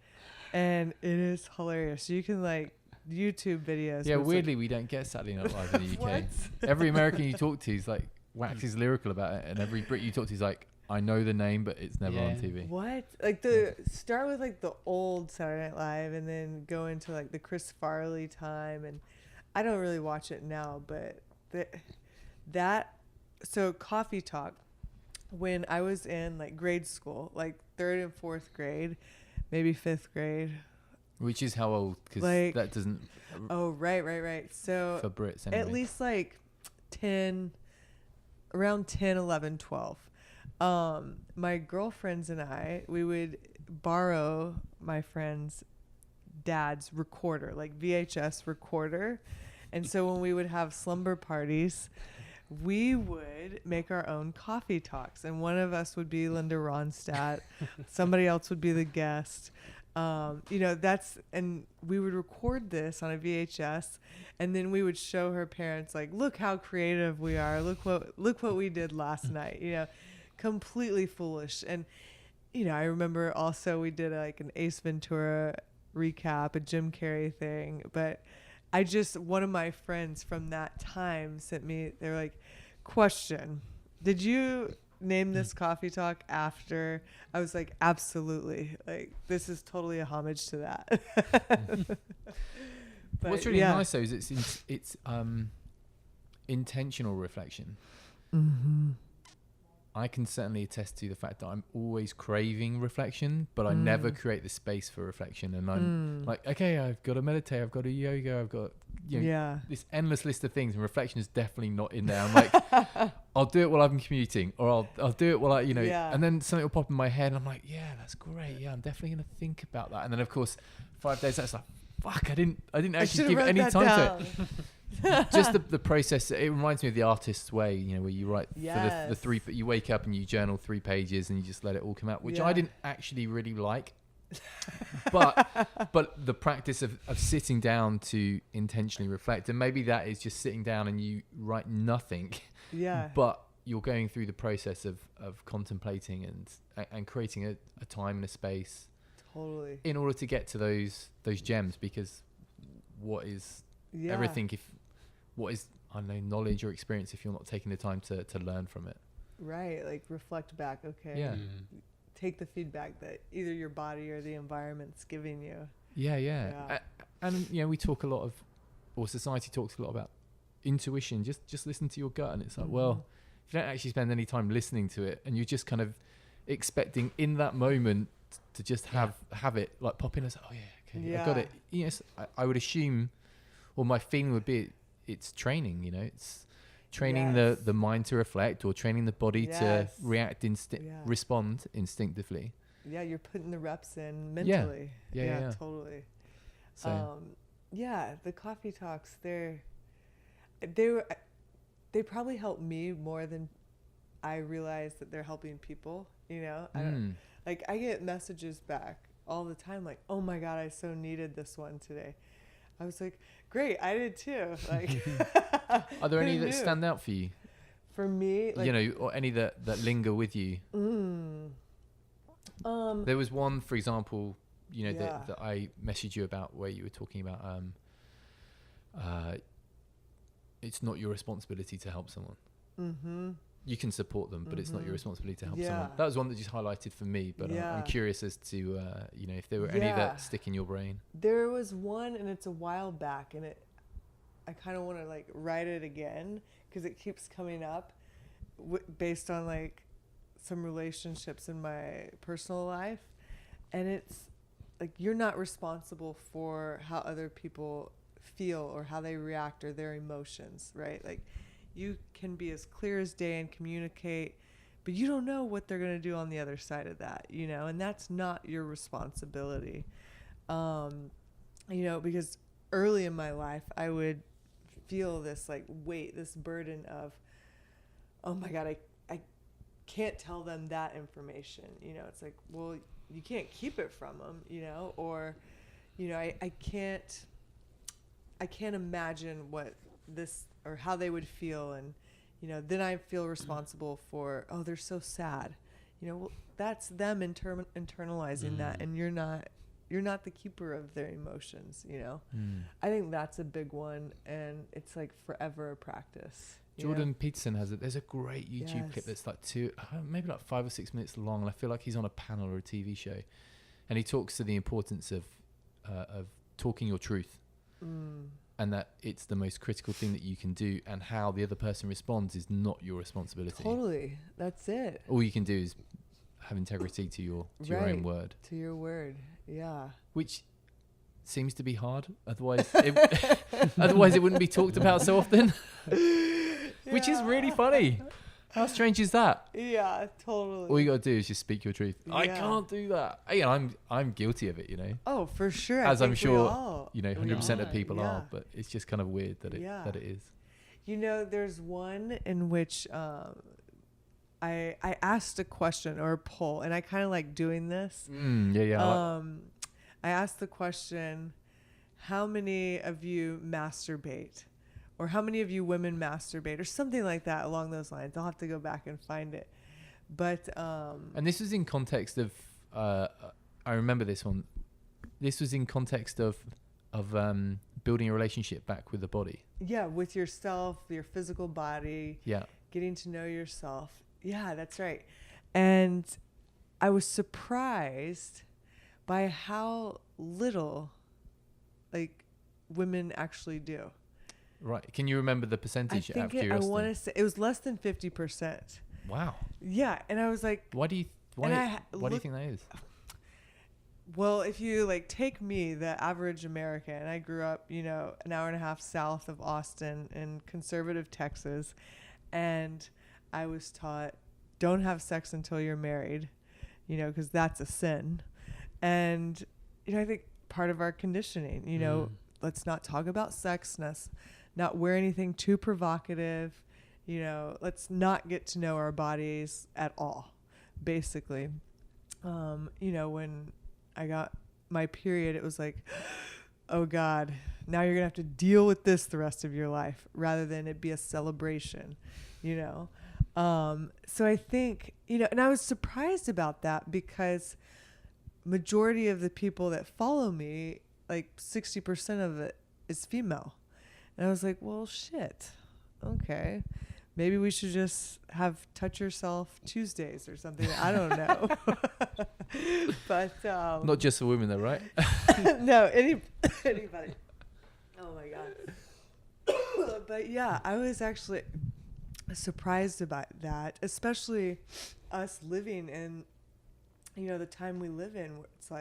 and it is hilarious. You can like YouTube videos. Yeah, but weirdly, we don't get Saturday Night Live in the UK. Every American you talk to is like waxes lyrical about it, and every Brit you talk to is like, I know the name, but it's never on TV. What? Like start with like the old Saturday Night Live, and then go into like the Chris Farley time, and I don't really watch it now, but so Coffee Talk, when I was in like grade school, like 3rd and 4th grade, maybe 5th grade. Which is how old? Because like, that doesn't. Oh, right. So for Brits, anyway. At least like around 10, 11, 12. My girlfriends and I, we would borrow my friend's dad's recorder, like VHS recorder. And so when we would have slumber parties, we would make our own coffee talks. And one of us would be Linda Ronstadt. Somebody else would be the guest. And we would record this on a VHS, and then we would show her parents, like, look how creative we are. Look what we did last night, completely foolish. And, I remember also we did like an Ace Ventura recap, a Jim Carrey thing, but one of my friends from that time sent me, they're like, question, did you name this coffee talk after? I was like, absolutely. Like, this is totally a homage to that. But what's really nice though is it's intentional reflection. Mm-hmm. I can certainly attest to the fact that I'm always craving reflection, but I never create the space for reflection. And I'm like, okay, I've got to meditate, I've got to yoga, I've got this endless list of things, and reflection is definitely not in there. I'm like, I'll do it while I'm commuting, or I'll do it while and then something will pop in my head, and I'm like, yeah, that's great. Yeah, I'm definitely going to think about that. And then of course, 5 days later, it's like, fuck, I didn't actually give it any time to it. Just the process. It reminds me of the artist's way, where you write for the 3. You wake up and you journal 3 pages and you just let it all come out, which I didn't actually really like. but the practice of sitting down to intentionally reflect, and maybe that is just sitting down and you write nothing. Yeah. But you're going through the process of contemplating and creating a time and a space. Totally. In order to get to those gems, because what is everything what is, I don't know, knowledge or experience if you're not taking the time to learn from it. Right, like reflect back, okay. Yeah. Take the feedback that either your body or the environment's giving you. Yeah. And we talk a lot of, or society talks a lot about intuition. Just listen to your gut, and it's like, well, if you don't actually spend any time listening to it, and you're just kind of expecting in that moment to just have it like pop in and say, oh yeah, okay, I got it. Yes, I would assume, or my feeling would be, it's training. It's training the mind to reflect, or training the body to react, respond instinctively. Yeah, you're putting the reps in mentally. Yeah, totally. So the coffee talks, they probably help me more than I realize that they're helping people. I get messages back all the time, like, oh my God, I so needed this one today. I was like, great, I did too. Like, are there any that stand out for you? For me, like, or any that linger with you? There was one, for example, that I messaged you about, where you were talking about it's not your responsibility to help someone. Mm-hmm. You can support them, but it's not your responsibility to help someone. That was one that just highlighted for me, but I'm curious as to if there were any that stick in your brain. There was one, and it's a while back, and I kind of want to like write it again, because it keeps coming up based on like some relationships in my personal life. And it's like, you're not responsible for how other people feel or how they react or their emotions, right? Like, you can be as clear as day and communicate, but you don't know what they're going to do on the other side of that, and that's not your responsibility. Because early in my life, I would feel this like weight, this burden of, oh my God, I can't tell them that information. It's like, well, you can't keep it from them, or, I can't imagine what this, or how they would feel. And, then I feel responsible for, oh, they're so sad. well, that's them internalizing that, and you're not the keeper of their emotions. I think that's a big one, and it's like forever a practice. Jordan Peterson there's a great YouTube clip that's like maybe like 5 or 6 minutes long, and I feel like he's on a panel or a TV show, and he talks to the importance of talking your truth, and that it's the most critical thing that you can do, and how the other person responds is not your responsibility. Totally, that's it. All you can do is have integrity to your own word. To your word, yeah. Which seems to be hard. Otherwise, it wouldn't be talked about so often. Which is really funny. How strange is that? Yeah, totally. All you gotta do is just speak your truth. Yeah. I can't do that. I'm guilty of it, Oh, for sure. As I'm sure 100% of people are, but it's just kind of weird that it is. There's one in which I asked a question or a poll, and I kind of like doing this. I asked the question, how many of you masturbate? Or how many of you women masturbate? Or something like that along those lines. I'll have to go back and find it. But and this was in context of I remember this one. This was in context of building a relationship back with the body. Yeah, with yourself, your physical body. Yeah. Getting to know yourself. Yeah, that's right. And I was surprised by how little women actually do. Right. Can you remember the percentage? I want to say it was less than 50%. Wow. Yeah, and I was like, why do you think that is? Well, if you take me, the average American, and I grew up, an hour and a half south of Austin in conservative Texas, and I was taught, don't have sex until you're married, because that's a sin. And, I think part of our conditioning, let's not talk about sex, not wear anything too provocative, let's not get to know our bodies at all, basically. When I got my period, it was like, oh God, now you're going to have to deal with this the rest of your life rather than it be a celebration, So I think, and I was surprised about that because majority of the people that follow me, 60% of it is female. And I was like, well, shit. Okay. Maybe we should just have Touch Yourself Tuesdays or something. I don't know. But not just for women though, right? No, anybody. Oh my God. But yeah, I was actually surprised about that, especially us living in, the time we live in, where it's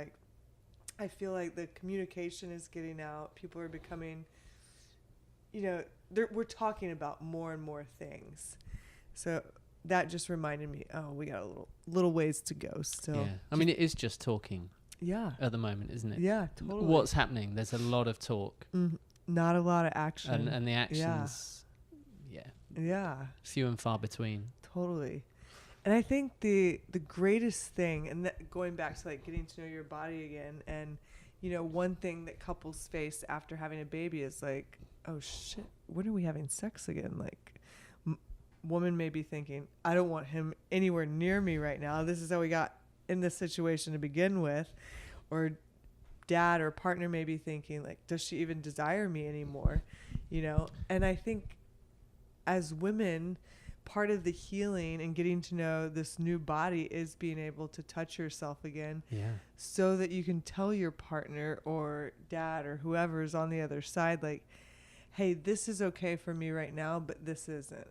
I feel like the communication is getting out. People are becoming, we're talking about more and more things. So that just reminded me, we got a little ways to go still. Yeah. I mean, it is just talking. Yeah. At the moment, isn't it? Yeah, totally. What's happening? There's a lot of talk. Not a lot of action. And the actions, yeah. Few and far between. Totally. And I think the greatest thing, and going back to getting to know your body again, and one thing that couples face after having a baby is oh shit, when are we having sex again? Woman may be thinking, I don't want him anywhere near me right now. This is how we got in this situation to begin with. Or dad or partner may be thinking, does she even desire me anymore? And I think as women, part of the healing and getting to know this new body is being able to touch yourself again, so that you can tell your partner or dad or whoever is on the other side, hey, this is okay for me right now, but this isn't.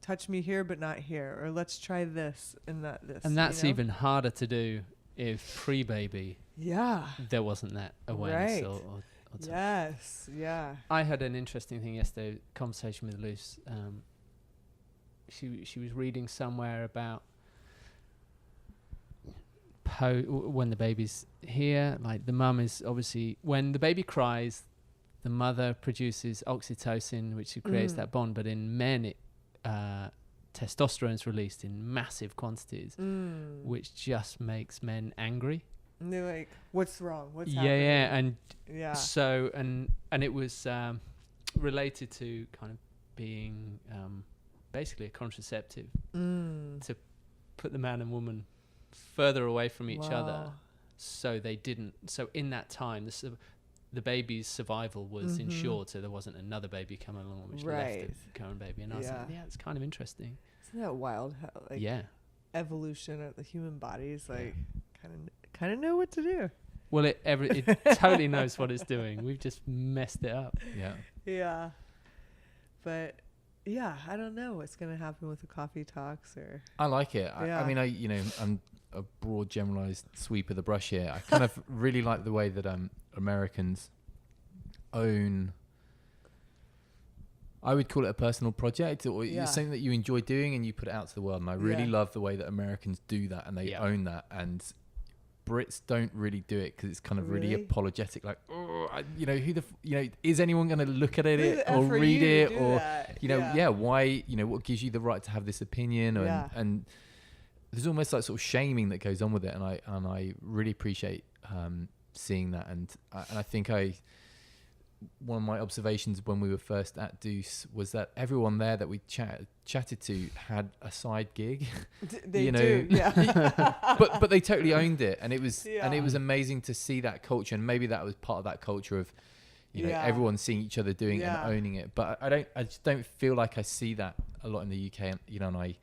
Touch me here but not here, or let's try this and not this. And that's even harder to do if pre-baby there wasn't that awareness. Right. Yes. Yeah. I had an interesting thing yesterday, conversation with Luce. She was reading somewhere about when the baby's here, the mum is obviously, when the baby cries, the mother produces oxytocin, which creates that bond. But in men, testosterone is released in massive quantities, which just makes men angry. And they're like, what's wrong? What's happening? And so, and it was related to kind of being basically a contraceptive to put the man and woman further away from each other, Wow. so they didn't. So in that time, the baby's survival was ensured, so there wasn't another baby coming along which left the current baby. And I was like, yeah, it's kind of interesting. Isn't that wild? How, like, evolution of the human bodies, like, kind of know what to do. Well, it totally knows what it's doing. We've just messed it up. Yeah. Yeah. But yeah, I don't know what's going to happen with the coffee talks or. I like it. I mean, I'm a broad generalized sweep of the brush here. I kind of really like the way that Americans own, I would call it a personal project, or something that you enjoy doing and you put it out to the world. And I really love the way that Americans do that, and they own that. And Brits don't really do it because it's kind of really apologetic. Like, is anyone going to look at it or read it, or why? What gives you the right to have this opinion? And there's almost like sort of shaming that goes on with it, and I really appreciate seeing that. And I think one of my observations when we were first at Deuce was that everyone there that we chatted to had a side gig. They do, yeah. but they totally owned it, and it was amazing to see that culture. And maybe that was part of that culture of everyone seeing each other doing it and owning it. But I just don't feel like I see that a lot in the UK. And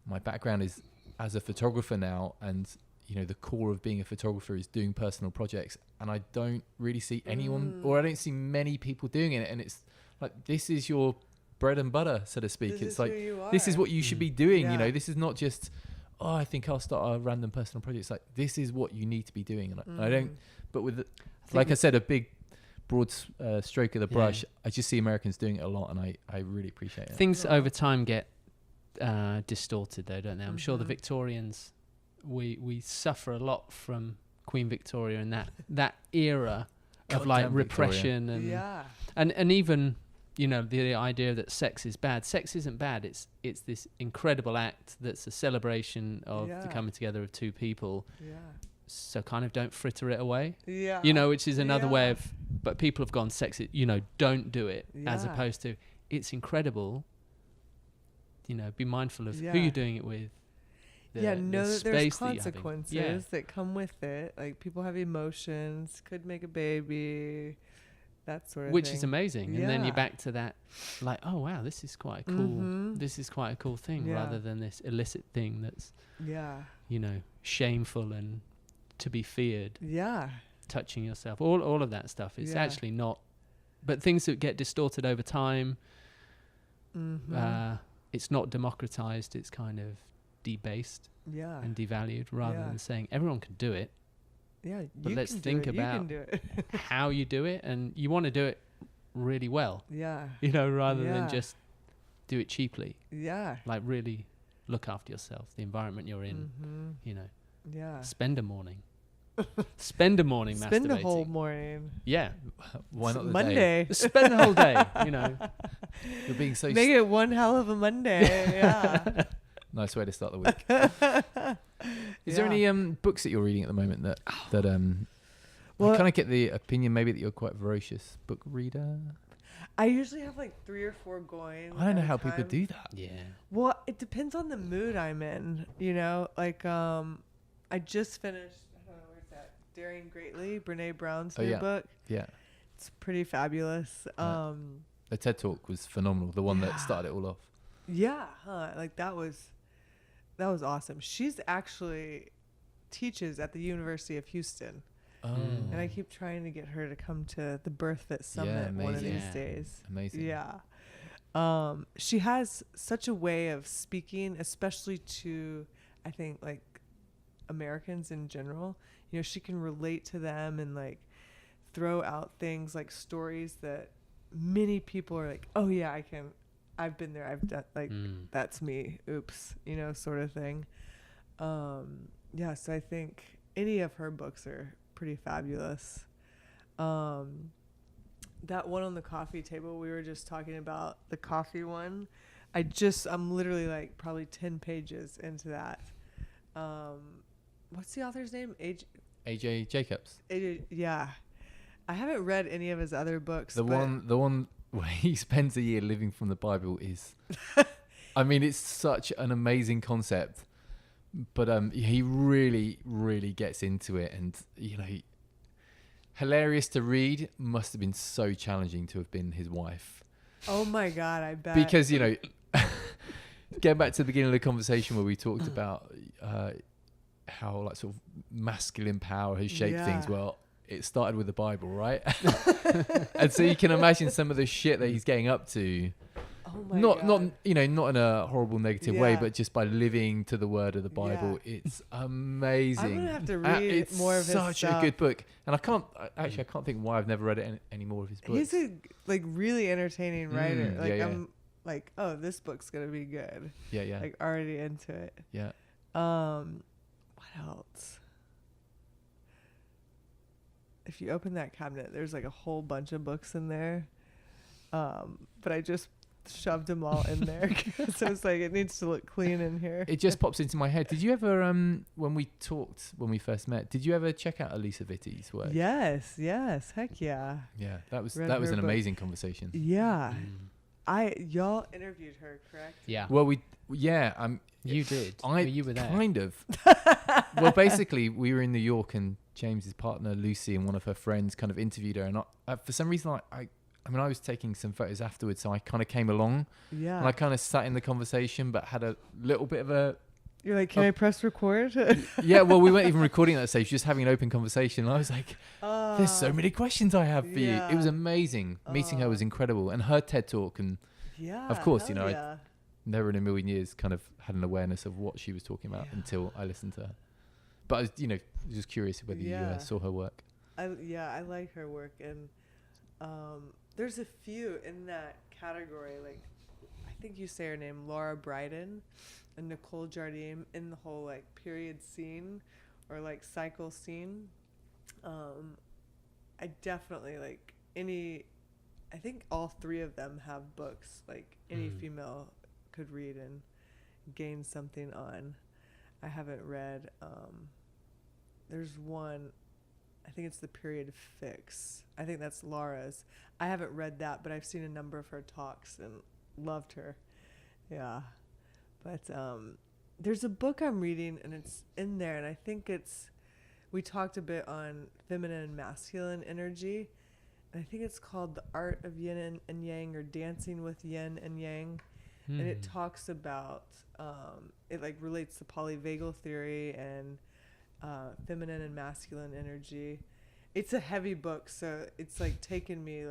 my background is as a photographer now, and the core of being a photographer is doing personal projects, and I don't really see anyone, or I don't see many people doing it. And it's like, this is your bread and butter, so to speak. It's like, this is what you should be doing. This is not just, I think I'll start a random personal project. It's like, this is what you need to be doing. And I don't, but with I said, a big broad stroke of the brush, I just see Americans doing it a lot, and I really appreciate it. Things over time get distorted though, don't they? I'm sure the Victorians, we suffer a lot from Queen Victoria and that era of like repression and even the idea that sex is bad. Sex isn't bad. It's this incredible act that's a celebration of the coming together of two people. So kind of don't fritter it away. Which is another way of, but people have gone sex don't do it, as opposed to it's incredible. Be mindful of who you're doing it with. Know that there's consequences that come with it. Like, people have emotions, could make a baby, that sort of which thing. is amazing. And then you're back to that, like, oh wow, this is quite a cool. This is quite a cool thing, rather than this illicit thing that's shameful and to be feared. Touching yourself, all of that stuff. It's actually not. But things that get distorted over time. It's not democratized. It's kind of debased and devalued, rather than saying everyone can do it. But let's think about how you do it, and you want to do it really well. Rather than just do it cheaply. Like, really look after yourself, the environment you're in. Spend a morning. Spend a morning masturbating. Spend a whole morning. Why not the Monday? day? Spend the whole day. You're being so. Make it one hell of a Monday. Nice way to start the week. Is there any books that you're reading at the moment that I kind of get the opinion maybe that you're quite a voracious book reader? I usually have like 3 or 4 going. I don't know how people do that. Well, it depends on the mood I'm in. Like I just finished. I don't know, where's that? Daring Greatly, Brene Brown's new book. It's pretty fabulous. The TED Talk was phenomenal. The one that started it all off. Like, that was awesome. She's actually teaches at the University of Houston. And I keep trying to get her to come to the Birth Fit Summit one of these days. Amazing. She has such a way of speaking, especially to, I think, like, Americans in general. She can relate to them and like throw out things like stories that many people are like, oh yeah, I've been there, I've done, like, that's me, oops, sort of thing. So I think any of her books are pretty fabulous. That one on the coffee table, we were just talking about the coffee one. I'm literally like probably 10 pages into that. What's the author's name? AJ Jacobs. I haven't read any of his other books. The one where he spends a year living from the Bible is, I mean, it's such an amazing concept. But he really, really gets into it, and hilarious to read. Must have been so challenging to have been his wife. Oh my God, I bet. Because getting back to the beginning of the conversation where we talked about how like sort of masculine power has shaped things. Well, it started with the Bible, right? And so you can imagine some of the shit that he's getting up to. Oh my not God. not in a horrible negative way, but just by living to the word of the Bible. It's amazing. I'm gonna have to read it's more of his stuff. Such a good book, and I can't think why I've never read any more of his books. He's a really entertaining writer. I'm like, oh, this book's gonna be good. Yeah. Like already into it. Yeah. What else? If you open that cabinet, there's like a whole bunch of books in there. But I just shoved them all in there because I was like, it needs to look clean in here. It just pops into my head. Did you ever, when we first met, did you ever check out Elisa Vitti's work? Yes. Heck yeah. Yeah, that was Read an her book. Amazing conversation. Yeah. Y'all interviewed her, correct? Yeah. Well, You did. You were there. Kind of. Well, basically, we were in New York, and James's partner Lucy and one of her friends kind of interviewed her, and for some reason, I was taking some photos afterwards, so I kind of came along. Yeah. And I kind of sat in the conversation, but had a little bit of a. You're like, can I press record? Yeah. Well, we weren't even recording at that stage, just having an open conversation. And I was like, "There's so many questions I have for you." It was amazing. Meeting her was incredible, and her TED talk, and of course, I never in a million years kind of had an awareness of what she was talking about until I listened to her. But I was, just curious whether you saw her work. I like her work, and there's a few in that category. Like, I think you say her name, Laura Brydon and Nicole Jardim, in the whole like period scene or like cycle scene. I definitely like I think all three of them have books like any female could read and gain something on. I haven't read, there's one, I think it's The Period Fix. I think that's Laura's. I haven't read that, but I've seen a number of her talks and loved her. Yeah. But there's a book I'm reading, and it's in there, and I think we talked a bit on feminine and masculine energy, and I think it's called The Art of Yin and Yang, or Dancing with Yin and Yang. And it talks about, it like relates to polyvagal theory and feminine and masculine energy. It's a heavy book, so it's like taken me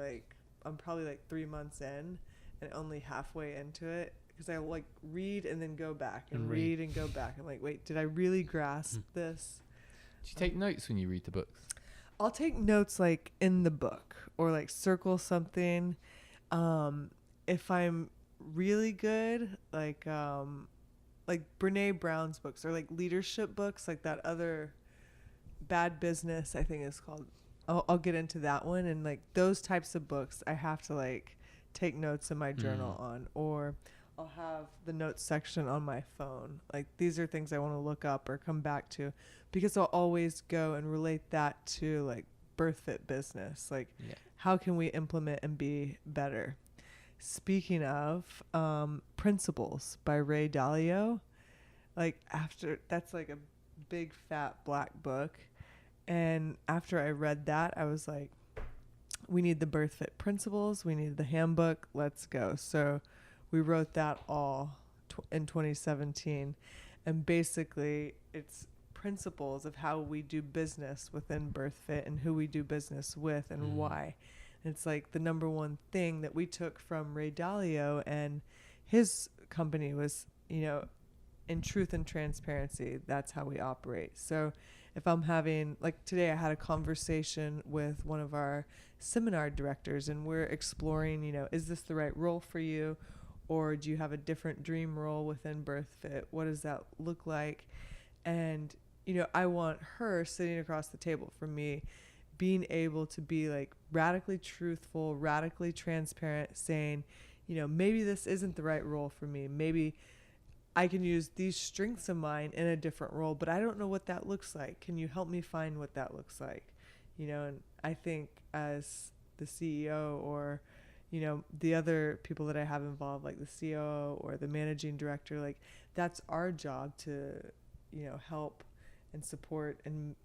I'm probably like 3 months in and only halfway into it, because I like read and then go back and read and go back. I'm like, wait, did I really grasp this? Do you take notes when you read the books? I'll take notes like in the book, or like circle something. If I'm really good, like Brene Brown's books, or like leadership books, like that other Bad Business, I think it's called. I'll get into that one, and like those types of books I have to like take notes in my journal on, or I'll have the notes section on my phone. Like, these are things I want to look up or come back to, because I'll always go and relate that to like birth fit business. Like, how can we implement and be better? Speaking of, Principles by Ray Dalio, that's like a big fat black book. And after I read that, I was like, we need the birth fit principles. We need the handbook. Let's go. So we wrote that all in 2017. And basically it's principles of how we do business within birth fit, and who we do business with, and why. It's like the number one thing that we took from Ray Dalio, and his company was, in truth and transparency. That's how we operate. So if I'm having, like today, I had a conversation with one of our seminar directors, and we're exploring, is this the right role for you? Or do you have a different dream role within birth fit? What does that look like? And, I want her sitting across the table from me, being able to be like radically truthful, radically transparent, saying, maybe this isn't the right role for me. Maybe I can use these strengths of mine in a different role, but I don't know what that looks like. Can you help me find what that looks like? And I think as the CEO, or, the other people that I have involved, like the COO or the managing director, like that's our job to, help and support and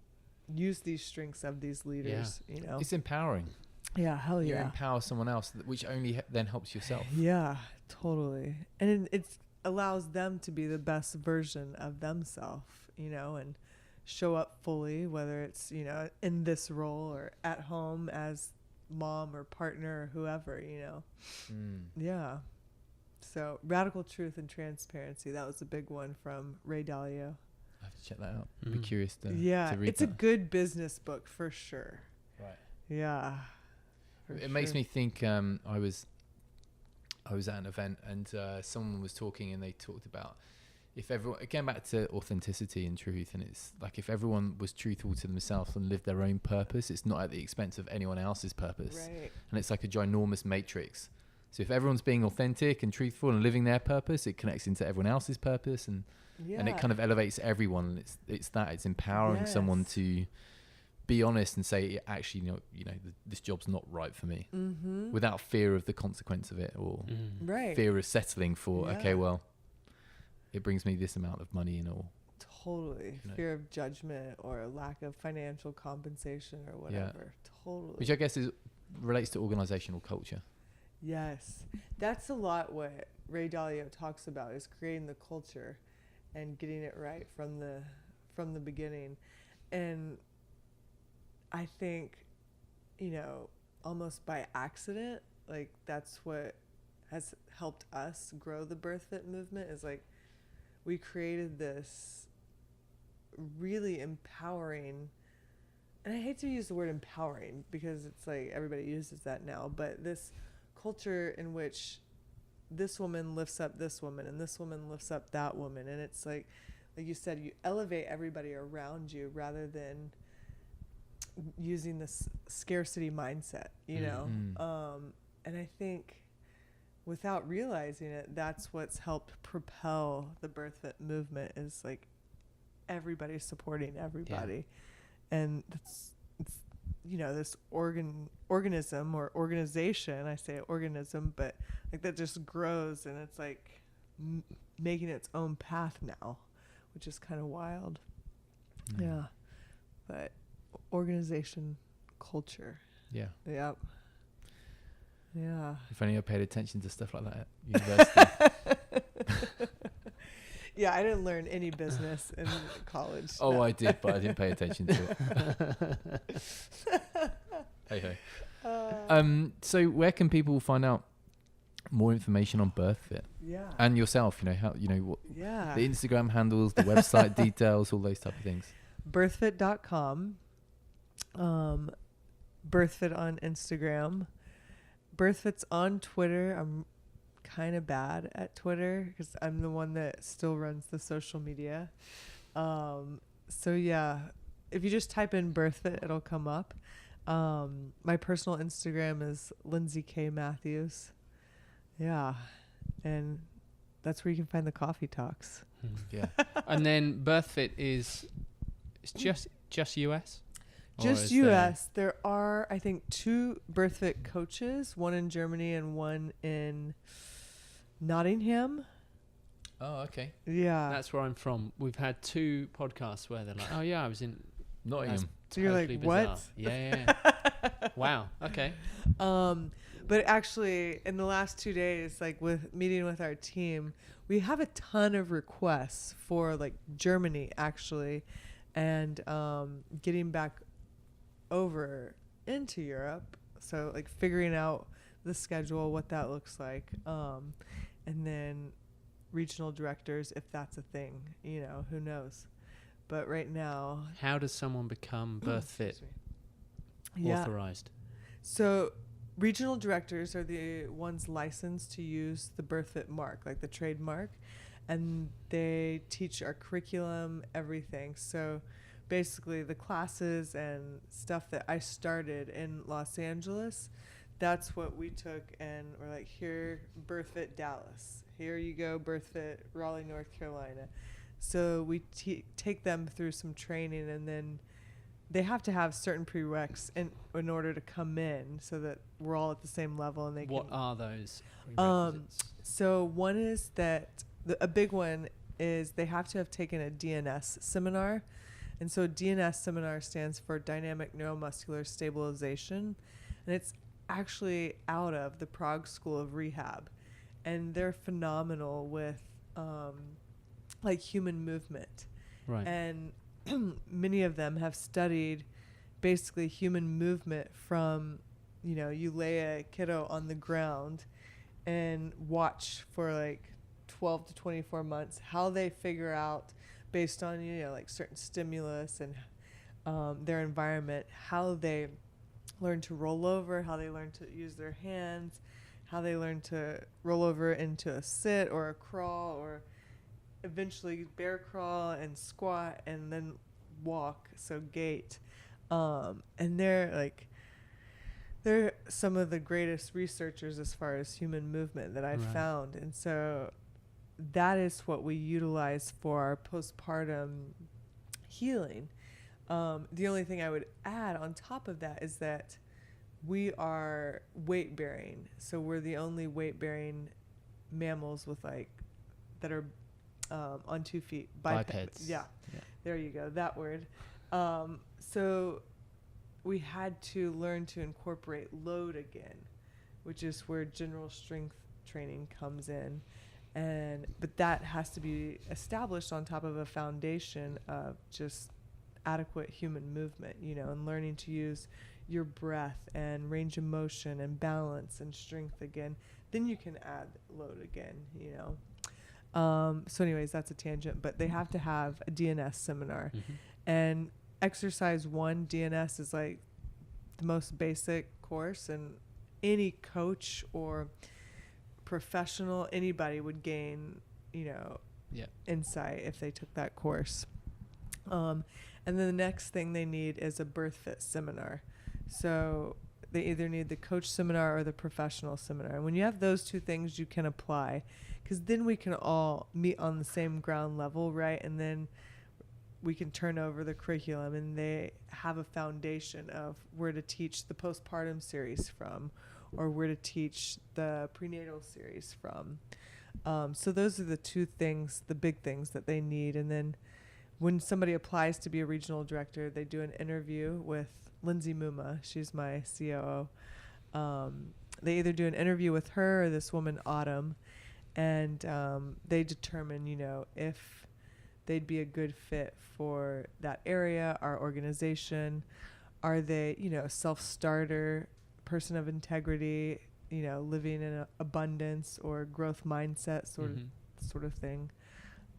use these strengths of these leaders. It's empowering. Yeah, hell You yeah. empower someone else, which only then helps yourself. Yeah, totally. And it allows them to be the best version of themselves, and show up fully, whether it's, in this role or at home as mom or partner or whoever, Yeah. So radical truth and transparency. That was a big one from Ray Dalio. I have to check that out. I'd be curious to read it's that. a good business book for sure. Right. Yeah. It makes me think. I was at an event and someone was talking and they talked about if everyone, again back to authenticity and truth, and it's like if everyone was truthful to themselves and lived their own purpose, it's not at the expense of anyone else's purpose. Right. And it's like a ginormous matrix. So if everyone's being authentic and truthful and living their purpose, it connects into everyone else's purpose, and it kind of elevates everyone. And it's empowering someone to be honest and say, actually, this job's not right for me, without fear of the consequence of it, or fear of settling for, okay, well, it brings me this amount of money and all. Totally. Fear of judgment or lack of financial compensation or whatever. Totally. Which I guess relates to organizational culture. Yes. That's a lot what Ray Dalio talks about, is creating the culture and getting it right from the beginning. And I think, almost by accident, like that's what has helped us grow the BirthFit movement, is like we created this really empowering, and I hate to use the word empowering because it's like everybody uses that now, but this culture in which this woman lifts up this woman and this woman lifts up that woman, and it's like you said, you elevate everybody around you rather than using this scarcity mindset, and I think without realizing it, that's what's helped propel the BirthFit movement, is like everybody supporting everybody. And it's this organism or organization, I say organism, but like that just grows, and it's like making its own path now, which is kind of wild. Yeah. But organization culture. Yeah. Yep. Yeah. If only I paid attention to stuff like that at university. Yeah, I didn't learn any business in college. Oh, no. I did, but I didn't pay attention to it. Hey. So where can people find out more information on BirthFit? Yeah. And yourself, how, what, yeah, the Instagram handles, the website details, all those type of things. BirthFit.com. BirthFit on Instagram. BirthFit's on Twitter. I'm kind of bad at Twitter because I'm the one that still runs the social media. So yeah, if you just type in BirthFit, it'll come up. My personal Instagram is Lindsey K. Matthews. Yeah. And that's where you can find the coffee talks. Yeah. And then BirthFit it's just US? Just US. There are, I think, 2 BirthFit coaches, one in Germany and one in Nottingham. Oh, okay. Yeah. That's where I'm from. We've had 2 podcasts where they're like, oh yeah, I was in Nottingham. So you're like, bizarre. what? Yeah. Wow. Okay. But actually, in the last 2 days, like with meeting with our team, we have a ton of requests for like Germany actually, and getting back over into Europe. So like figuring out the schedule, what that looks like, and then regional directors, if that's a thing, who knows. But right now, how does someone become BirthFit authorized? So regional directors are the ones licensed to use the BirthFit mark, like the trademark, and they teach our curriculum, everything. So basically the classes and stuff that I started in Los Angeles, that's what we took, and we're like, here, BirthFit Dallas. Here you go, BirthFit Raleigh, North Carolina. So we take them through some training, and then they have to have certain prereqs in order to come in, so that we're all at the same level. And what are those prerequisites? So one is that a big one is they have to have taken a DNS seminar. And so DNS seminar stands for Dynamic Neuromuscular Stabilization. And it's actually out of the Prague School of Rehab. And they're phenomenal with like human movement. Right. And many of them have studied basically human movement from, you know, you lay a kiddo on the ground and watch for like 12 to 24 months how they figure out based on, you know, like certain stimulus and their environment, how they learn to roll over, how they learn to use their hands, how they learn to roll over into a sit or a crawl or eventually bear crawl and squat and then walk, so gait. And they're some of the greatest researchers as far as human movement that I've found. And so that is what we utilize for our postpartum healing. The only thing I would add on top of that is that we are weight bearing. So we're the only weight bearing mammals with like that are on 2 feet. Bipeds. Yeah. There you go. That word. So we had to learn to incorporate load again, which is where general strength training comes in. But that has to be established on top of a foundation of just adequate human movement, you know, and learning to use your breath and range of motion and balance and strength again. Then you can add load again, you know. So anyways, that's a tangent, but they have to have a DNS seminar. Mm-hmm. And exercise 1 DNS is like the most basic course, and any coach or professional, anybody would gain, you know, insight if they took that course. And then the next thing they need is a birth fit seminar. So they either need the coach seminar or the professional seminar. And when you have those two things, you can apply, because then we can all meet on the same ground level, right? And then we can turn over the curriculum, and they have a foundation of where to teach the postpartum series from, or where to teach the prenatal series from. So those are the two things, the big things that they need. And then when somebody applies to be a regional director, they do an interview with Lindsey. She's my COO. They either do an interview with her or this woman, Autumn, and they determine, you know, if they'd be a good fit for that area, our organization. Are they, you know, self-starter, person of integrity, you know, living in abundance or growth mindset sort of thing.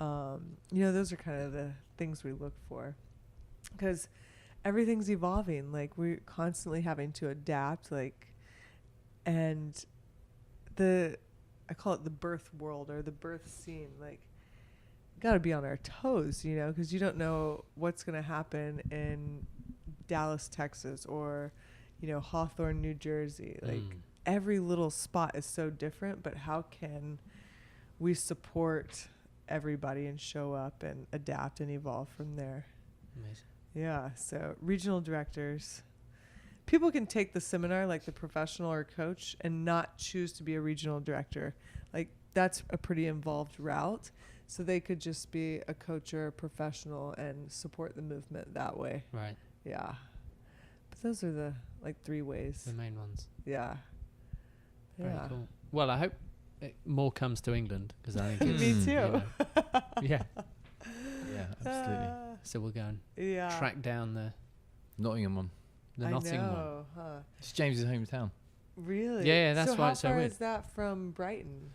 You know, those are kind of the things we look for, because everything's evolving. Like, we're constantly having to adapt, like, and I call it the birth world or the birth scene. Like, got to be on our toes, you know, because you don't know what's going to happen in Dallas, Texas, or, you know, Hawthorne, New Jersey. Like, every little spot is so different, but how can we support everybody and show up and adapt and evolve from there? Amazing. Yeah. So regional directors, people can take the seminar, like the professional or coach, and not choose to be a regional director. Like, that's a pretty involved route. So they could just be a coach or a professional and support the movement that way. Right. Yeah. But those are the like 3 ways. The main ones. Yeah. Very cool. Well, I hope more comes to England, because I think it's, Me too. you know, yeah. Yeah, absolutely. So we'll go and track down the Nottingham one. Nottingham one. Huh? It's James's hometown. Really? Yeah, that's why it's so how far weird. is that from Brighton?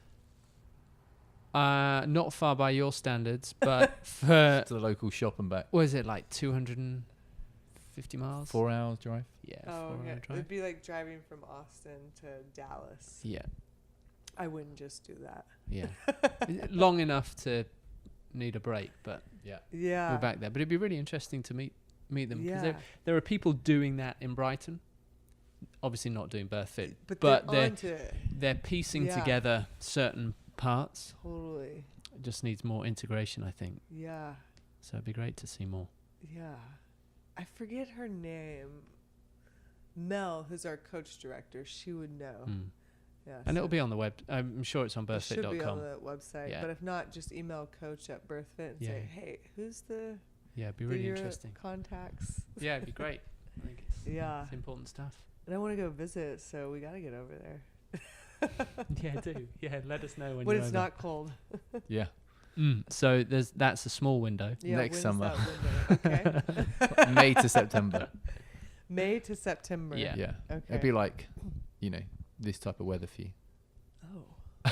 Not far by your standards, but for To the local shop and back. what is it, like 250 miles? 4 hours drive. Yeah, Oh, 4 okay. hour drive. It'd be like driving from Austin to Dallas. Yeah, I wouldn't just do that. yeah. Long enough to need a break, but Yeah. we're back there. But it'd be really interesting to meet them, because Yeah. there are people doing that in Brighton. Obviously not doing birth fit, But but they're onto it. they're piecing Yeah. together certain parts. Totally. It just needs more integration, I think. Yeah. So it'd be great to see more. Yeah. I forget her name. Mel, who's our coach director, she would know. Yeah. And it'll be on the web. I'm sure it's on it should be on birthfit.com. the website. Yeah. But if not, just email Coach at BirthFit and Yeah. say, hey, who's the Yeah, it'd be really your interesting. contacts? Yeah, it'd be great. I think it's important stuff. And I want to go visit, so we got to get over there. Yeah, do. Yeah, let us know when When you're it's over. not cold. Yeah. So that's a small window. Yeah, Next when's summer. that window? Okay. May to September. May to September. Yeah. Yeah. Okay. It'd be like, this type of weather for you. Oh.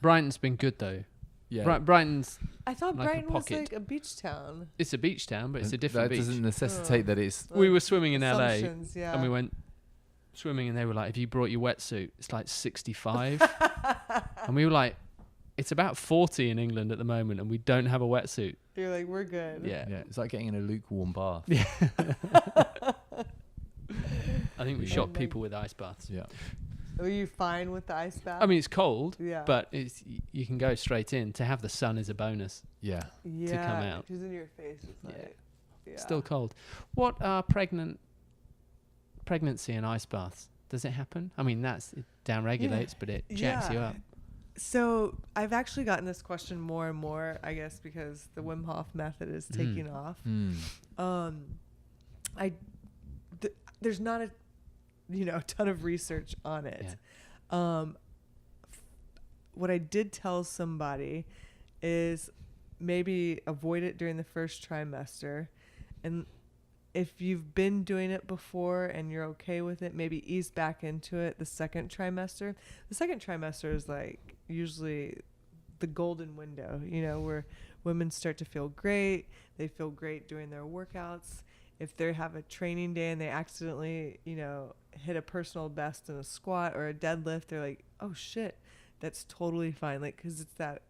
Brighton's been good though. Yeah. Brighton's I thought Like a Brighton was pocket. like a beach town. it's a beach town, but it's a different that beach. doesn't necessitate that it's. We were swimming in LA, Assumptions, yeah. and we went swimming, and they were like, "Have you brought your wetsuit?" It's like 65, and we were like, "It's about 40 in England at the moment, and we don't have a wetsuit." You're like, we're good. Yeah, Yeah, it's like getting in a lukewarm bath. yeah. I think we Yeah. shocked people with ice baths. Yeah. Were you fine with the ice bath? I mean, it's cold, yeah. but you can go straight in. To have the sun is a bonus. Yeah. yeah, come out. She's in your face. It's Yeah. like, yeah. Still cold. What are pregnancy and ice baths? Does it happen? I mean, it downregulates, but it jacks you Yeah. up. So I've actually gotten this question more and more, I guess, because the Wim Hof method is taking off. There's not a ton of research on it. Yeah. What I did tell somebody is maybe avoid it during the first trimester, and if you've been doing it before and you're okay with it, maybe ease back into it the second trimester. The second trimester is like usually the golden window, where women start to feel great. They feel great doing their workouts. If they have a training day and they accidentally, hit a personal best in a squat or a deadlift, they're like, oh shit, that's totally fine. Like, 'cause it's that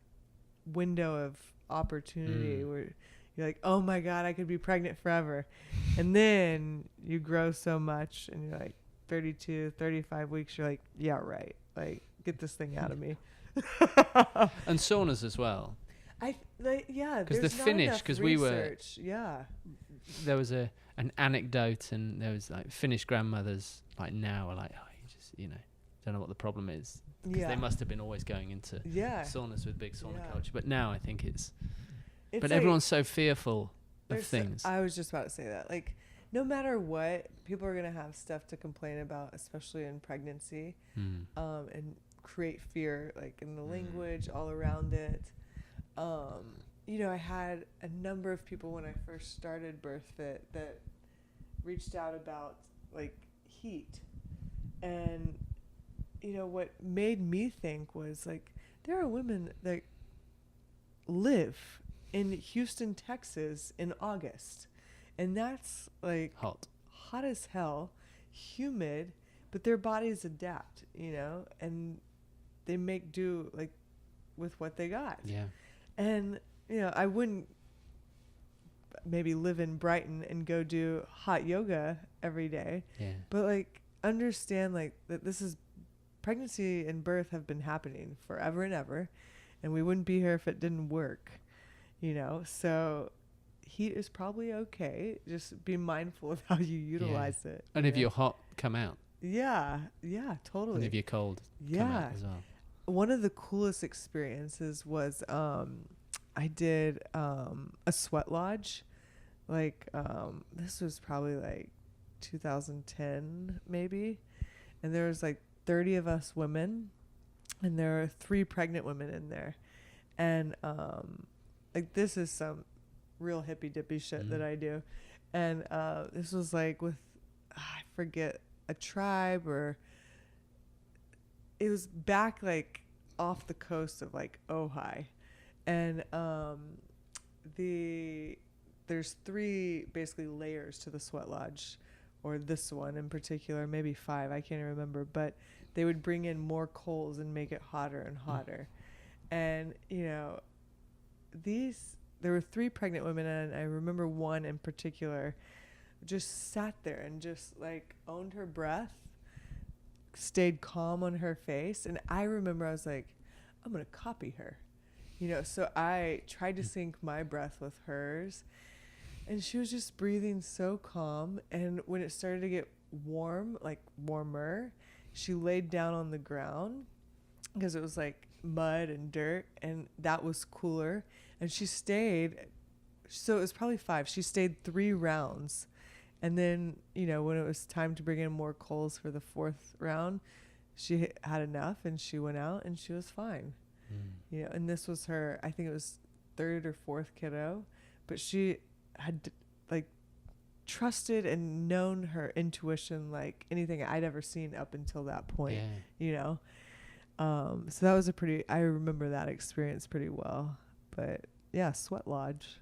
window of opportunity where you're like, oh my God, I could be pregnant forever. And then you grow so much and you're like 32, 35 weeks. You're like, yeah, right. Like, get this thing out of me. And saunas as well. Because the finish, 'cause we were- yeah. There was an anecdote, and there was like Finnish grandmothers like now are like, oh, you just don't know what the problem is, because Yeah. they must have been always going into saunas with big sauna Yeah. culture. But now I think it's but like, everyone's so fearful of there's things. I was just about to say that. Like, no matter what, people are going to have stuff to complain about, especially in pregnancy, and create fear, like in the language all around it. I had a number of people when I first started BirthFit that reached out about like heat. And, what made me think was like, there are women that live in Houston, Texas in August. And that's like Hot. as hell, humid, but their bodies adapt, and they make do like with what they got. Yeah. And, I wouldn't maybe live in Brighton and go do hot yoga every day, Yeah. but like understand like that this is pregnancy and birth have been happening forever and ever, and we wouldn't be here if it didn't work, so heat is probably okay. Just be mindful of how you utilize it. And if you're hot, come out. Yeah, totally. And if you're cold, come out as well. One of the coolest experiences was I did a sweat lodge. Like this was probably like 2010 maybe, and there was like 30 of us women, and there are 3 pregnant women in there, and like this is some real hippy dippy shit that I do, and this was like with I forget a tribe, or it was back like off the coast of like Ojai, and there's 3 basically layers to the sweat lodge, or this one in particular, maybe 5, I can't remember, but they would bring in more coals and make it hotter and hotter. And there were 3 pregnant women, and I remember one in particular just sat there and just like owned her breath, stayed calm on her face. And I remember I was like, I'm going to copy her, so I tried to sync my breath with hers, and she was just breathing so calm. And when it started to get warm, like warmer, she laid down on the ground because it was like mud and dirt, and that was cooler. And she stayed, so it was probably 5. She stayed 3 rounds. And then, you know, when it was time to bring in more coals for the 4th round, she had enough and she went out and she was fine. You know, and this was her, I think it was 3rd or 4th kiddo, but she had like trusted and known her intuition like anything I'd ever seen up until that point, you know. So that was I remember that experience pretty well. But yeah, sweat lodge.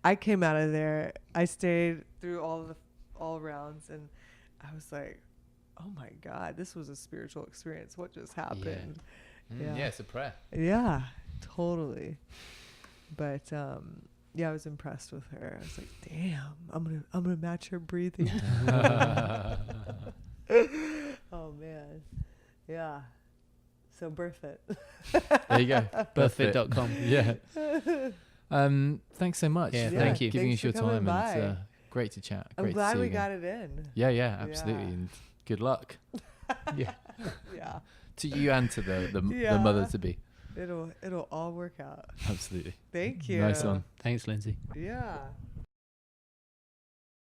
I came out of there. I stayed through all rounds, and I was like, "Oh my God, this was a spiritual experience. What just happened?" Yeah, it's a prayer. Yeah, totally. But yeah, I was impressed with her. I was like, "Damn, I'm gonna match her breathing." Oh man, yeah. So birth it. There you go. Birthfit.com. Yeah. Thanks so much. Yeah, for thank you. giving us your time. By. And great to chat. I'm Great glad to see we you got again. it in. Yeah, absolutely. And good luck. Yeah. Yeah. To you and to the mother to be. It'll all work out. Absolutely. Thank you. Nice one. Thanks, Lindsey. Yeah.